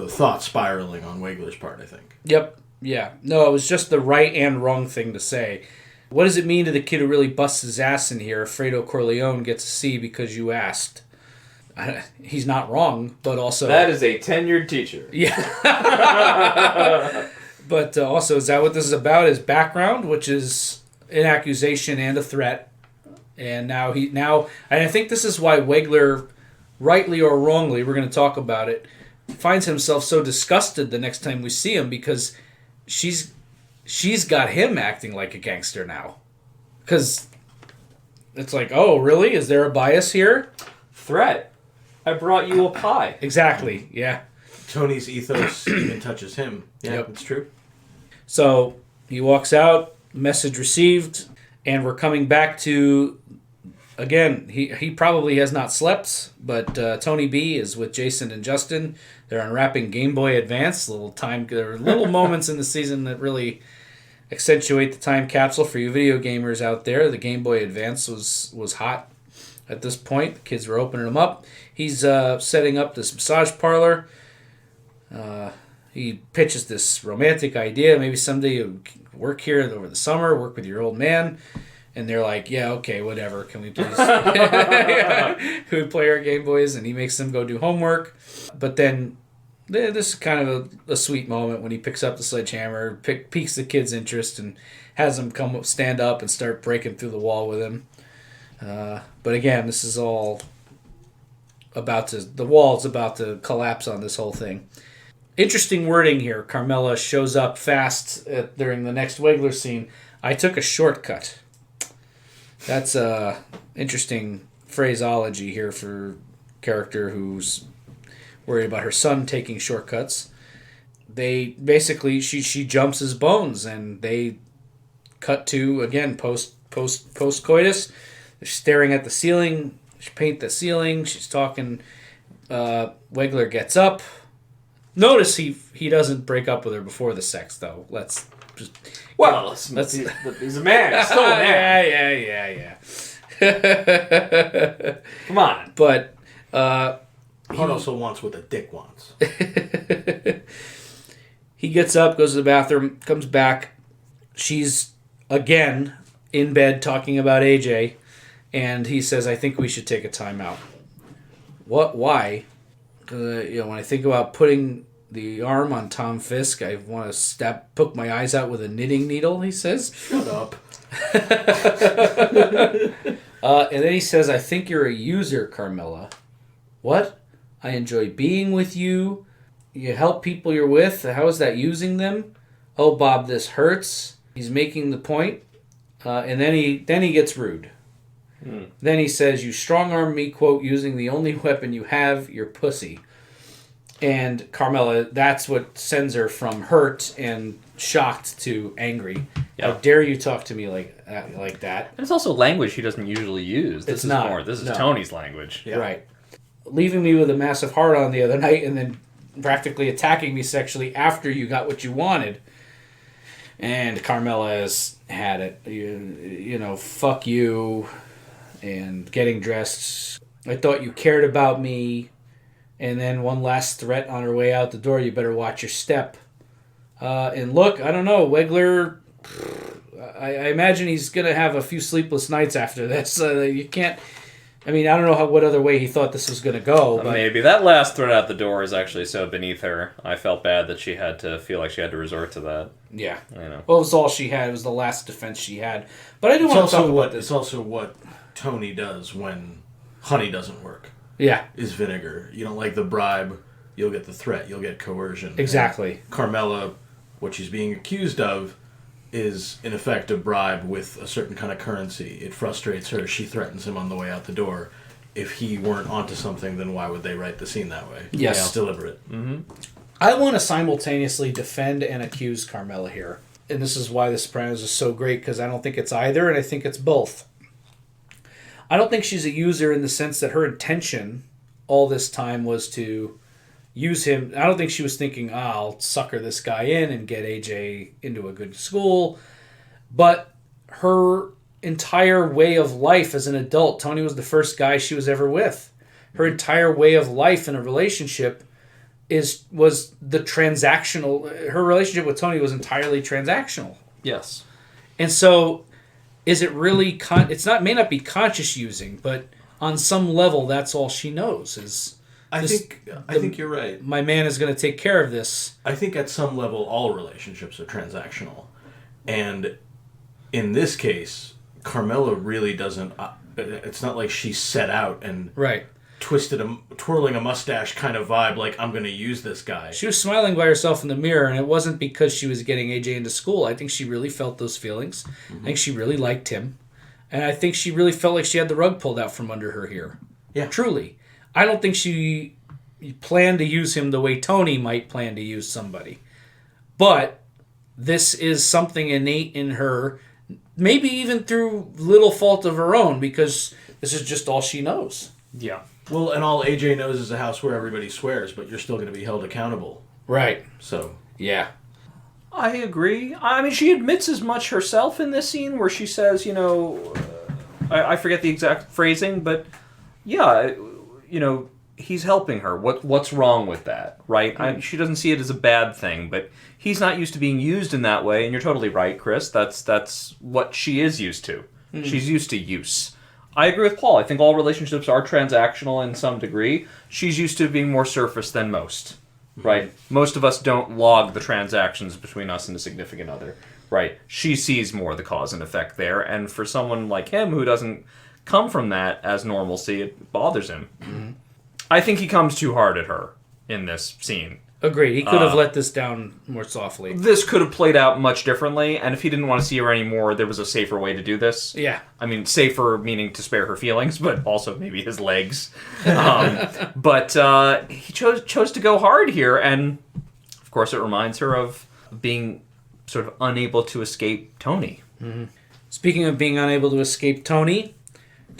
thought spiraling on Wegler's part, I think. Yep. Yeah. No, it was just the right and wrong thing to say. What does it mean to the kid who really busts his ass in here if Fredo Corleone gets a C because you asked? He's not wrong, but also... That is a tenured teacher. Yeah. But also, is that what this is about? His background, which is an accusation and a threat. And now and I think this is why Wegler, rightly or wrongly, we're going to talk about it, finds himself so disgusted the next time we see him because she's got him acting like a gangster now. Because it's like, oh, really? Is there a bias here? Threat. I brought you a pie. Exactly, yeah. Tony's ethos even touches him. Yeah, Yep. That's true. So he walks out, message received, and we're coming back to, again, he probably has not slept, but Tony B is with Jason and Justin. They're unwrapping Game Boy Advance. There are little moments in the season that really accentuate the time capsule for you video gamers out there. The Game Boy Advance was hot at this point. The kids were opening them up. He's setting up this massage parlor. He pitches this romantic idea. Maybe someday you work here over the summer, work with your old man. And they're like, yeah, okay, whatever. Can we please can we play our Game Boys? And he makes them go do homework. But then this is kind of a sweet moment when he picks up the sledgehammer, piques the kid's interest, and has them stand up and start breaking through the wall with him. But again, this is all the wall's about to collapse on this whole thing. Interesting wording here. Carmela shows up fast during the next Wegler scene. I took a shortcut. That's interesting phraseology here for a character who's worried about her son taking shortcuts. They basically, she jumps his bones, and they cut to, again, post-coitus. They're staring at the ceiling. She paint the ceiling. She's talking. Wegler gets up. Notice he doesn't break up with her before the sex, though. Let's just... Well, he's a man. He's still a man. Yeah. Come on. But Heart also wants what the dick wants. he gets up, goes to the bathroom, comes back. She's, again, in bed talking about AJ, and he says, I think we should take a timeout. What? Why? When I think about putting the arm on Tom Fisk, I want to poke my eyes out with a knitting needle, he says. Shut up. And then he says, I think you're a user, Carmela. What? I enjoy being with you. You help people you're with. How is that using them? Oh, Bob, this hurts. He's making the point. And then he gets rude. Then he says, you strong-arm me, quote, using the only weapon you have, your pussy. And Carmela, that's what sends her from hurt and shocked to angry. How dare you talk to me like that? And it's also language he doesn't usually use. This is It's not. This is No. Tony's language. Yeah. Right. leaving me with a massive heart on the other night and then practically attacking me sexually after you got what you wanted. And Carmela has had it. You know, fuck you. And getting dressed. I thought you cared about me. And then one last threat on her way out the door. You better watch your step. And look, I don't know. Wegler, I imagine he's going to have a few sleepless nights after this. You can't... I mean, I don't know what other way he thought this was going to go. But... Maybe. That last threat out the door is actually so beneath her. I felt bad that she had to feel like she had to resort to that. Yeah. You know. Well, it was all she had. It was the last defense she had. But I do want to talk about this. It's also what Tony does when honey doesn't work. Yeah. Is vinegar. You don't like the bribe, you'll get the threat, you'll get coercion. Exactly. And Carmela, what she's being accused of is, in effect, a bribe with a certain kind of currency. It frustrates her. She threatens him on the way out the door. If he weren't onto something, then why would they write the scene that way? Yes. It's deliberate. Mm-hmm. I want to simultaneously defend and accuse Carmela here. And this is why The Sopranos is so great, because I don't think it's either, and I think it's both. I don't think she's a user in the sense that her intention all this time was to use him. I don't think she was thinking, I'll sucker this guy in and get AJ into a good school. But her entire way of life as an adult, Tony was the first guy she was ever with. Her entire way of life in a relationship was the transactional. Her relationship with Tony was entirely transactional. Yes. And so, is it really? May not be conscious using, but on some level, that's all she knows. I think you're right. My man is going to take care of this. I think at some level, all relationships are transactional, and in this case, Carmela really doesn't. It's not like she set out and right. twirling a mustache kind of vibe, like, I'm going to use this guy. She was smiling by herself in the mirror, and it wasn't because she was getting AJ into school. I think she really felt those feelings. Mm-hmm. I think she really liked him. And I think she really felt like she had the rug pulled out from under her here. Yeah. Truly. I don't think she planned to use him the way Tony might plan to use somebody. But this is something innate in her, maybe even through little fault of her own, because this is just all she knows. Yeah. Well, and all AJ knows is a house where everybody swears, but you're still going to be held accountable. Right. So. Yeah. I agree. I mean, she admits as much herself in this scene where she says, I forget the exact phrasing, but yeah, he's helping her. What's wrong with that, right? Mm-hmm. She doesn't see it as a bad thing, but he's not used to being used in that way, and you're totally right, Chris. That's what she is used to. Mm-hmm. She's used to use. I agree with Paul. I think all relationships are transactional in some degree. She's used to being more surface than most, right? Most of us don't log the transactions between us and a significant other, right? She sees more the cause and effect there, and for someone like him who doesn't come from that as normalcy, it bothers him. Mm-hmm. I think he comes too hard at her in this scene. Agreed. He could have let this down more softly. This could have played out much differently, and if he didn't want to see her anymore, there was a safer way to do this. Yeah. I mean, safer meaning to spare her feelings, but also maybe his legs. But he chose to go hard here, and of course it reminds her of being sort of unable to escape Tony. Mm-hmm. Speaking of being unable to escape Tony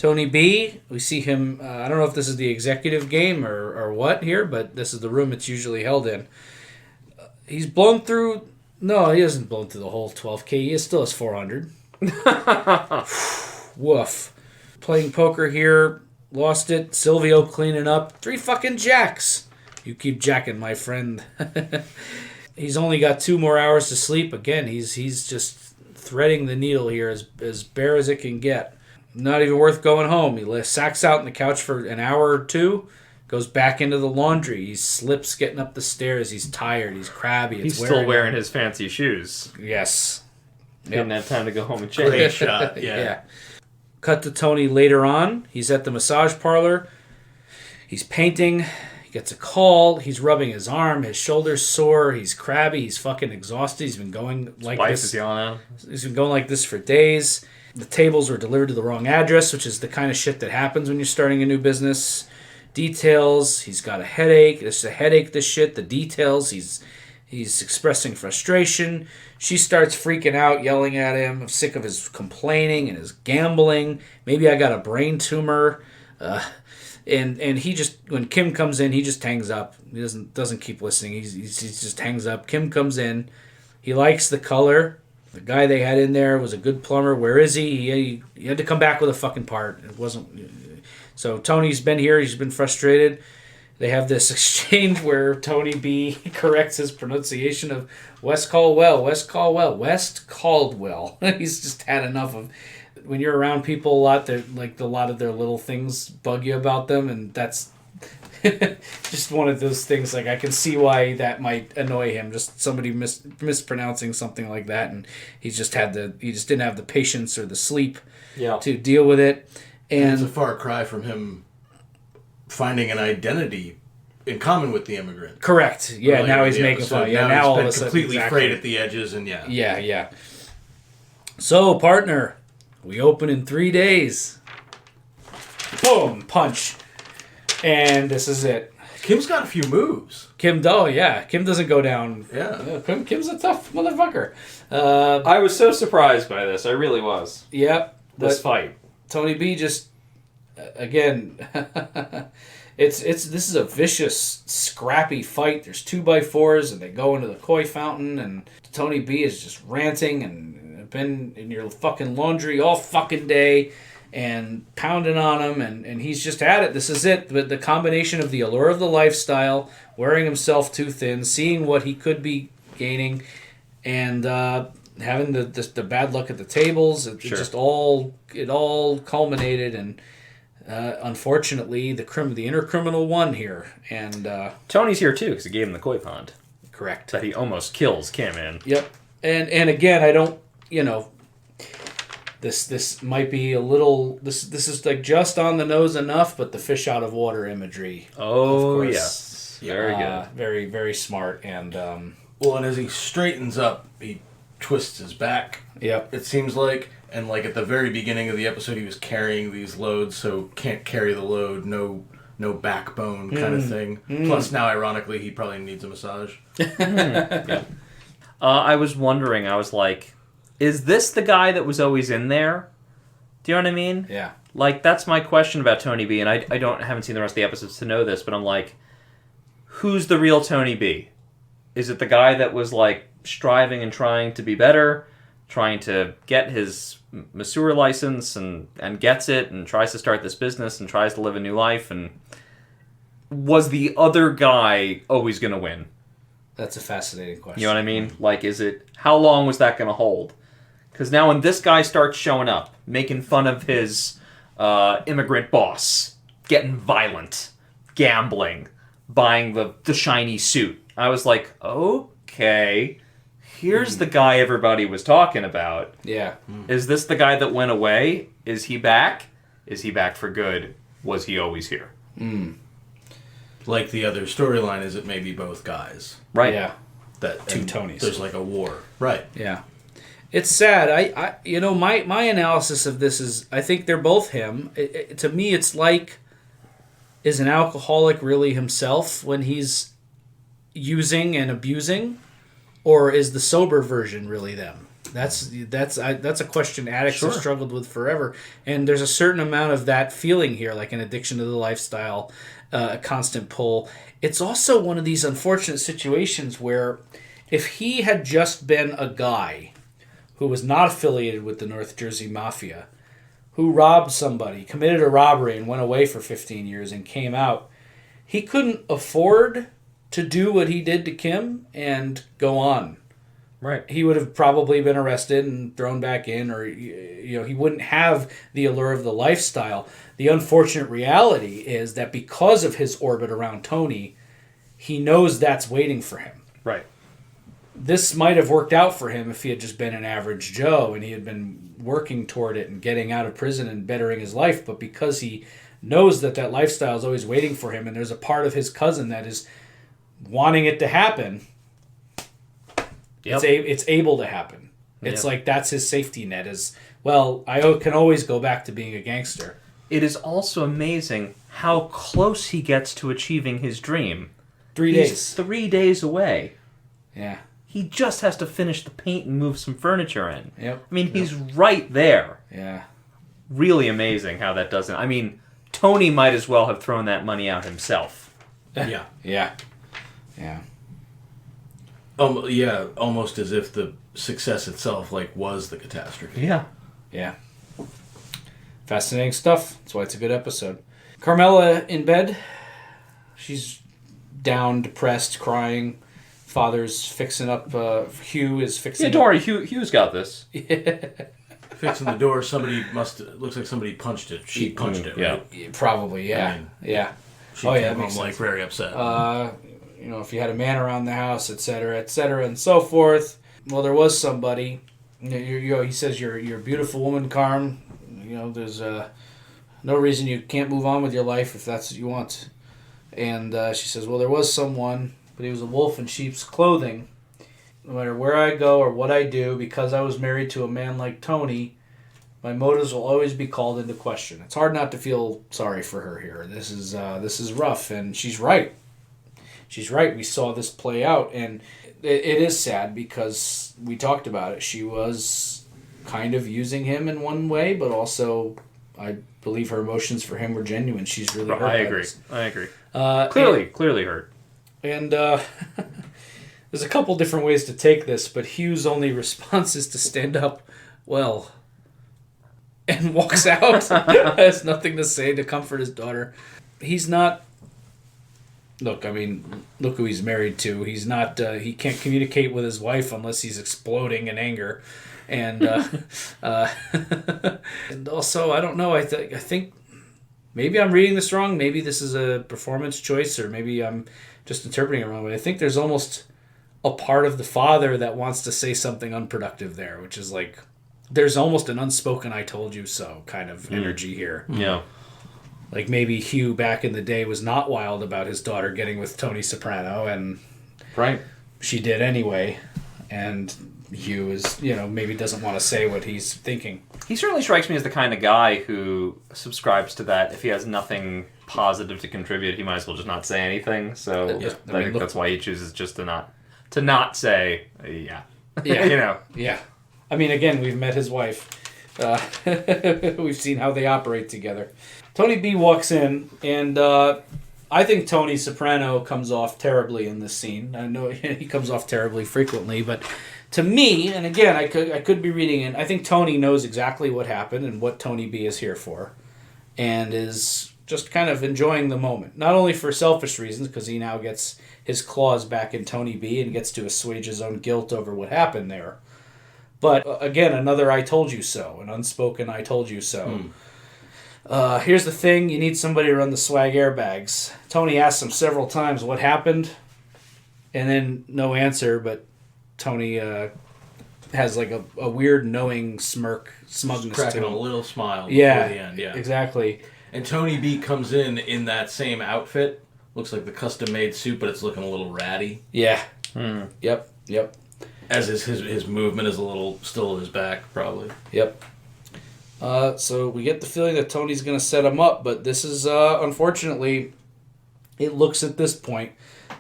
B, we see him, I don't know if this is the executive game or what here, but this is the room it's usually held in. He's blown through, no, he hasn't blown through the whole 12K, he still has 400. Woof. Playing poker here, lost it, Silvio cleaning up, 3 fucking jacks. You keep jacking, my friend. He's only got 2 more hours to sleep. Again, he's just threading the needle here as bare as it can get. Not even worth going home. He sacks out on the couch for an hour or 2, goes back into the laundry. He slips getting up the stairs. He's tired. He's crabby. He's still wearing his fancy shoes. Yes. Didn't have time to go home and change. Great shot, yeah. Cut to Tony later on. He's at the massage parlor. He's painting. He gets a call. He's rubbing his arm. His shoulder's sore. He's crabby. He's fucking exhausted. He's been going like this. Is yelling at him. He's been going like this for days. The tables were delivered to the wrong address, which is the kind of shit that happens when you're starting a new business. Details. He's got a headache. It's a headache, this shit. The details. He's expressing frustration. She starts freaking out, yelling at him. I'm sick of his complaining and his gambling. Maybe I got a brain tumor. And he just, when Kim comes in, he just hangs up. He doesn't keep listening. He just hangs up. Kim comes in. He likes the color. The guy they had in there was a good plumber. Where is he? He had to come back with a fucking part. It wasn't. So Tony's been here. He's been frustrated. They have this exchange where Tony B corrects his pronunciation of West Caldwell. He's just had enough of. When you're around people a lot, they're like a lot of their little things bug you about them, and that's just one of those things. Like I can see why that might annoy him. Just somebody mispronouncing something like that, and he just didn't have the patience or the sleep to deal with it. And it's a far cry from him finding an identity in common with the immigrant. Correct. Yeah. Now he's making fun. Yeah. Now all of a sudden, completely frayed at the edges, and Yeah. So, partner. We open in 3 days. Boom! Punch. And this is it. Kim's got a few moves. Kim doesn't go down. Yeah. Kim's a tough motherfucker. I was so surprised by this. I really was. Yep. This fight. Tony B just, again, this is a vicious, scrappy fight. There's 2x4s, and they go into the koi fountain, and Tony B is just ranting and been in your fucking laundry all fucking day and pounding on him, and he's just at it. This is it. But the combination of the allure of the lifestyle, wearing himself too thin, seeing what he could be gaining, and having the bad luck at the tables, it all culminated, and unfortunately the inner criminal won here. And Tony's here too because he gave him the koi pond. Correct. That he almost kills Kim in. Yep. And again, I don't. This might be a little. This is like just on the nose enough, but the fish out of water imagery. Oh, of course. Yeah. Very good. Very, very smart. And and as he straightens up, he twists his back. Yep. It seems like, and like at the very beginning of the episode, he was carrying these loads, so can't carry the load. No backbone kind of thing. Plus, now ironically, he probably needs a massage. Yeah. I was wondering. I was like, is this the guy that was always in there? Do you know what I mean? Yeah. Like, that's my question about Tony B, and I haven't seen the rest of the episodes to know this, but I'm like, who's the real Tony B? Is it the guy that was, like, striving and trying to be better, trying to get his masseur license and gets it and tries to start this business and tries to live a new life, and was the other guy always going to win? That's a fascinating question. You know what I mean? Like, how long was that going to hold? Because now when this guy starts showing up, making fun of his immigrant boss, getting violent, gambling, buying the shiny suit, I was like, okay, here's the guy everybody was talking about. Yeah. Is this the guy that went away? Is he back? Is he back for good? Was he always here? Like the other storyline is it may be both guys. Right. Yeah. That two Tonys. There's like a war. Right. Yeah. It's sad. I my analysis of this is I think they're both him. To me, it's like, is an alcoholic really himself when he's using and abusing, or is the sober version really them? That's a question addicts have struggled with forever, and there's a certain amount of that feeling here, like an addiction to the lifestyle, a constant pull. It's also one of these unfortunate situations where if he had just been a guy who was not affiliated with the North Jersey Mafia, who robbed somebody, committed a robbery and went away for 15 years and came out, he couldn't afford to do what he did to Kim and go on. Right. He would have probably been arrested and thrown back in, or he wouldn't have the allure of the lifestyle. The unfortunate reality is that because of his orbit around Tony, he knows that's waiting for him. Right. This might have worked out for him if he had just been an average Joe and he had been working toward it and getting out of prison and bettering his life. But because he knows that lifestyle is always waiting for him, and there's a part of his cousin that is wanting it to happen, it's able to happen. It's like that's his safety net. Is, well, I can always go back to being a gangster. It is also amazing how close he gets to achieving his dream. 3 days. He's 3 days away. Yeah. He just has to finish the paint and move some furniture in. Yep. I mean, he's right there. Yeah. Really amazing how that doesn't... I mean, Tony might as well have thrown that money out himself. Yeah. Yeah. Yeah, almost as if the success itself, was the catastrophe. Yeah. Fascinating stuff. That's why it's a good episode. Carmela in bed. She's down, depressed, crying. Father's fixing up. Hugh is fixing. Yeah, don't worry. Hugh's got this. Fixing the door. Looks like somebody punched it. She punched it. Yeah. Right? Probably. Yeah. I mean, yeah. She Oh, came yeah, that home makes sense. very upset. If you had a man around the house, etc., and so forth. Well, there was somebody. He says, you're a beautiful woman, Carm. There's no reason you can't move on with your life if that's what you want. And she says, well, there was someone, but he was a wolf in sheep's clothing. No matter where I go or what I do, because I was married to a man like Tony, my motives will always be called into question. It's hard not to feel sorry for her here. This is rough, and she's right. She's right. We saw this play out, and it is sad because we talked about it. She was kind of using him in one way, but also I believe her emotions for him were genuine. She's really hurt. I agree. Clearly hurt. And there's a couple different ways to take this, but Hugh's only response is to stand up, and walks out. Has nothing to say to comfort his daughter. He's not... Look who he's married to. He's not... he can't communicate with his wife unless he's exploding in anger. And and also, I don't know, I think maybe I'm reading this wrong. Maybe this is a performance choice, or maybe I'm just interpreting it wrong. But I think there's almost a part of the father that wants to say something unproductive there, which is there's almost an unspoken "I told you so" kind of energy here. Yeah. Maybe Hugh back in the day was not wild about his daughter getting with Tony Soprano, and right, she did anyway. And Hugh is, maybe doesn't want to say what he's thinking. He certainly strikes me as the kind of guy who subscribes to that. If he has nothing positive to contribute, he might as well just not say anything. So I think that's why he chooses just to not say, yeah. Yeah. I mean, again, we've met his wife. We've seen how they operate together. Tony B walks in, and I think Tony Soprano comes off terribly in this scene. I know he comes off terribly frequently, but to me, and again, I could be reading it, I think Tony knows exactly what happened and what Tony B is here for, and is just kind of enjoying the moment. Not only for selfish reasons, because he now gets his claws back in Tony B and gets to assuage his own guilt over what happened there. But again, another "I told you so," an unspoken "I told you so." Here's the thing, you need somebody to run the swag airbags. Tony asks him several times what happened, and then no answer, but Tony has a weird knowing smirk, smugness cracking to him. a little smile before the end. Yeah, exactly. And Tony B comes in that same outfit. Looks like the custom-made suit, but it's looking a little ratty. Yeah. Yep. As is his movement is a little still in his back, probably. Yep. So we get the feeling that Tony's going to set him up, but this is, unfortunately, it looks at this point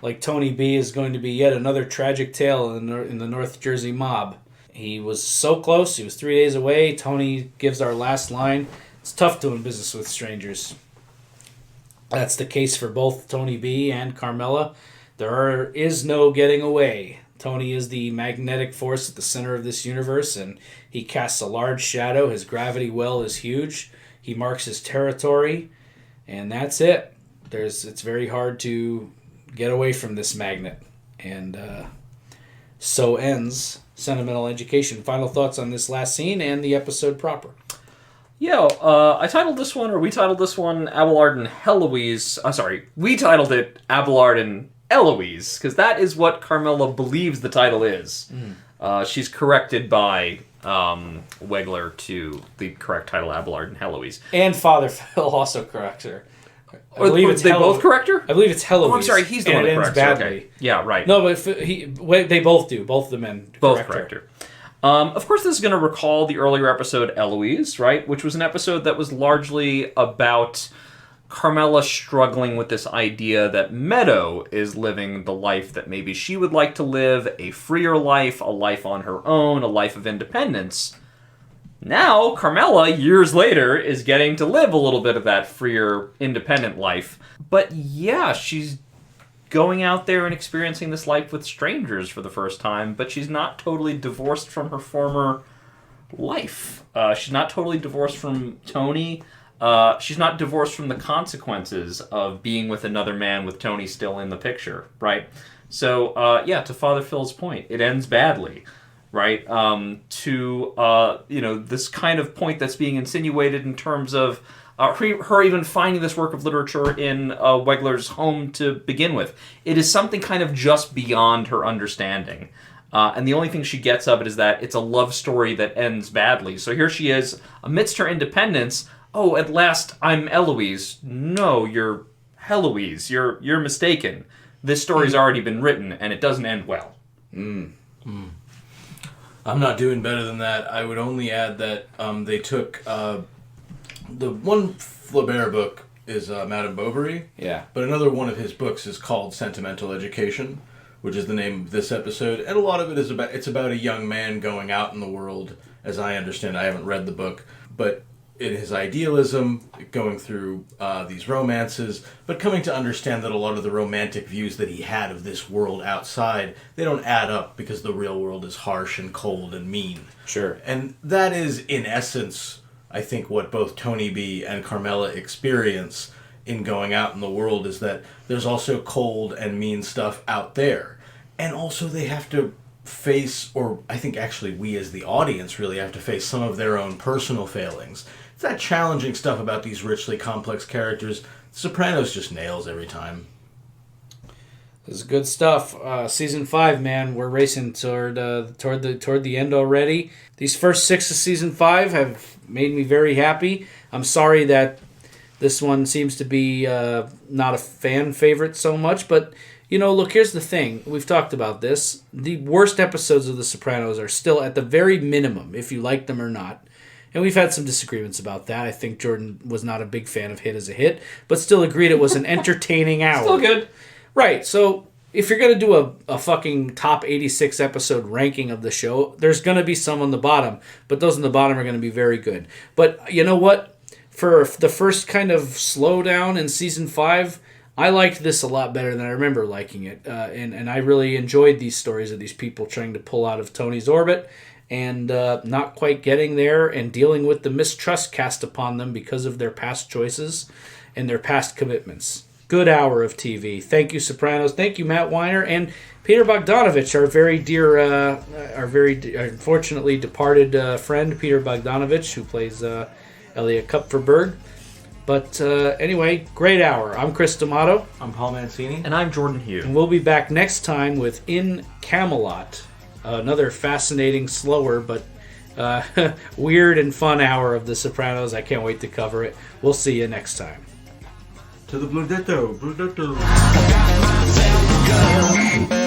like Tony B is going to be yet another tragic tale in the North Jersey mob. He was so close. He was 3 days away. Tony gives our last line. It's tough doing business with strangers. That's the case for both Tony B and Carmela. There is no getting away. Tony is the magnetic force at the center of this universe, and he casts a large shadow. His gravity well is huge. He marks his territory, and that's it. It's very hard to get away from this magnet. And so ends Sentimental Education. Final thoughts on this last scene and the episode proper. Yeah, we titled this one Abelard and Eloise. We titled it Abelard and Eloise, because that is what Carmela believes the title is. She's corrected by Wegler to the correct title, Abelard and Eloise. And Father Phil also corrects her. They both correct her? I believe it's Eloise. Oh, I'm sorry, he's the one that corrects her. Badly. Okay. Yeah, right. No, but they both do. Both of the men correct her. Of course, this is going to recall the earlier episode, Eloise, right? Which was an episode that was largely about Carmela struggling with this idea that Meadow is living the life that maybe she would like to live, a freer life, a life on her own, a life of independence. Now, Carmela, years later, is getting to live a little bit of that freer, independent life. But yeah, she's going out there and experiencing this life with strangers for the first time, but she's not totally divorced from her former life. She's not totally divorced from Tony. She's not divorced from the consequences of being with another man with Tony still in the picture, right? So, yeah, to Father Phil's point, it ends badly, right? This kind of point that's being insinuated in terms of her even finding this work of literature in Wegler's home to begin with. It is something kind of just beyond her understanding. And the only thing she gets of it is that it's a love story that ends badly. So here she is, amidst her independence. Oh, at last I'm Eloise. No, you're Heloise. You're mistaken. This story's already been written, and it doesn't end well. I'm not doing better than that. I would only add that they took... the one Flaubert book is Madame Bovary. Yeah. But another one of his books is called Sentimental Education, which is the name of this episode. And a lot of it is about a young man going out in the world, as I understand. I haven't read the book, but in his idealism, going through these romances, but coming to understand that a lot of the romantic views that he had of this world outside, they don't add up because the real world is harsh and cold and mean. Sure. And that is, in essence, I think what both Tony B and Carmela experience in going out in the world, is that there's also cold and mean stuff out there. And also they have to face, or I think actually we as the audience really have to face some of their own personal failings. It's that challenging stuff about these richly complex characters. Sopranos just nails every time. This is good stuff. Season 5, man, we're racing toward the end already. These first 6 of season 5 have made me very happy. I'm sorry that this one seems to be not a fan favorite so much, but look, here's the thing. We've talked about this. The worst episodes of The Sopranos are still at the very minimum, if you like them or not. And we've had some disagreements about that. I think Jordan was not a big fan of Hit as a Hit, but still agreed it was an entertaining hour. Still good. Right, so if you're going to do a fucking top 86 episode ranking of the show, there's going to be some on the bottom, but those on the bottom are going to be very good. But you know what? For the first kind of slowdown in season 5, I liked this a lot better than I remember liking it. And I really enjoyed these stories of these people trying to pull out of Tony's orbit and not quite getting there and dealing with the mistrust cast upon them because of their past choices and their past commitments. Good hour of TV. Thank you, Sopranos. Thank you, Matt Weiner and Peter Bogdanovich, our very dear, unfortunately departed friend, Peter Bogdanovich, who plays Elliot Kupferberg. But anyway, great hour. I'm Chris D'Amato. I'm Paul Mancini. And I'm Jordan Hughes. And we'll be back next time with In Camelot, another fascinating, slower, but weird and fun hour of The Sopranos. I can't wait to cover it. We'll see you next time. To the Blundetto. Got myself a gun.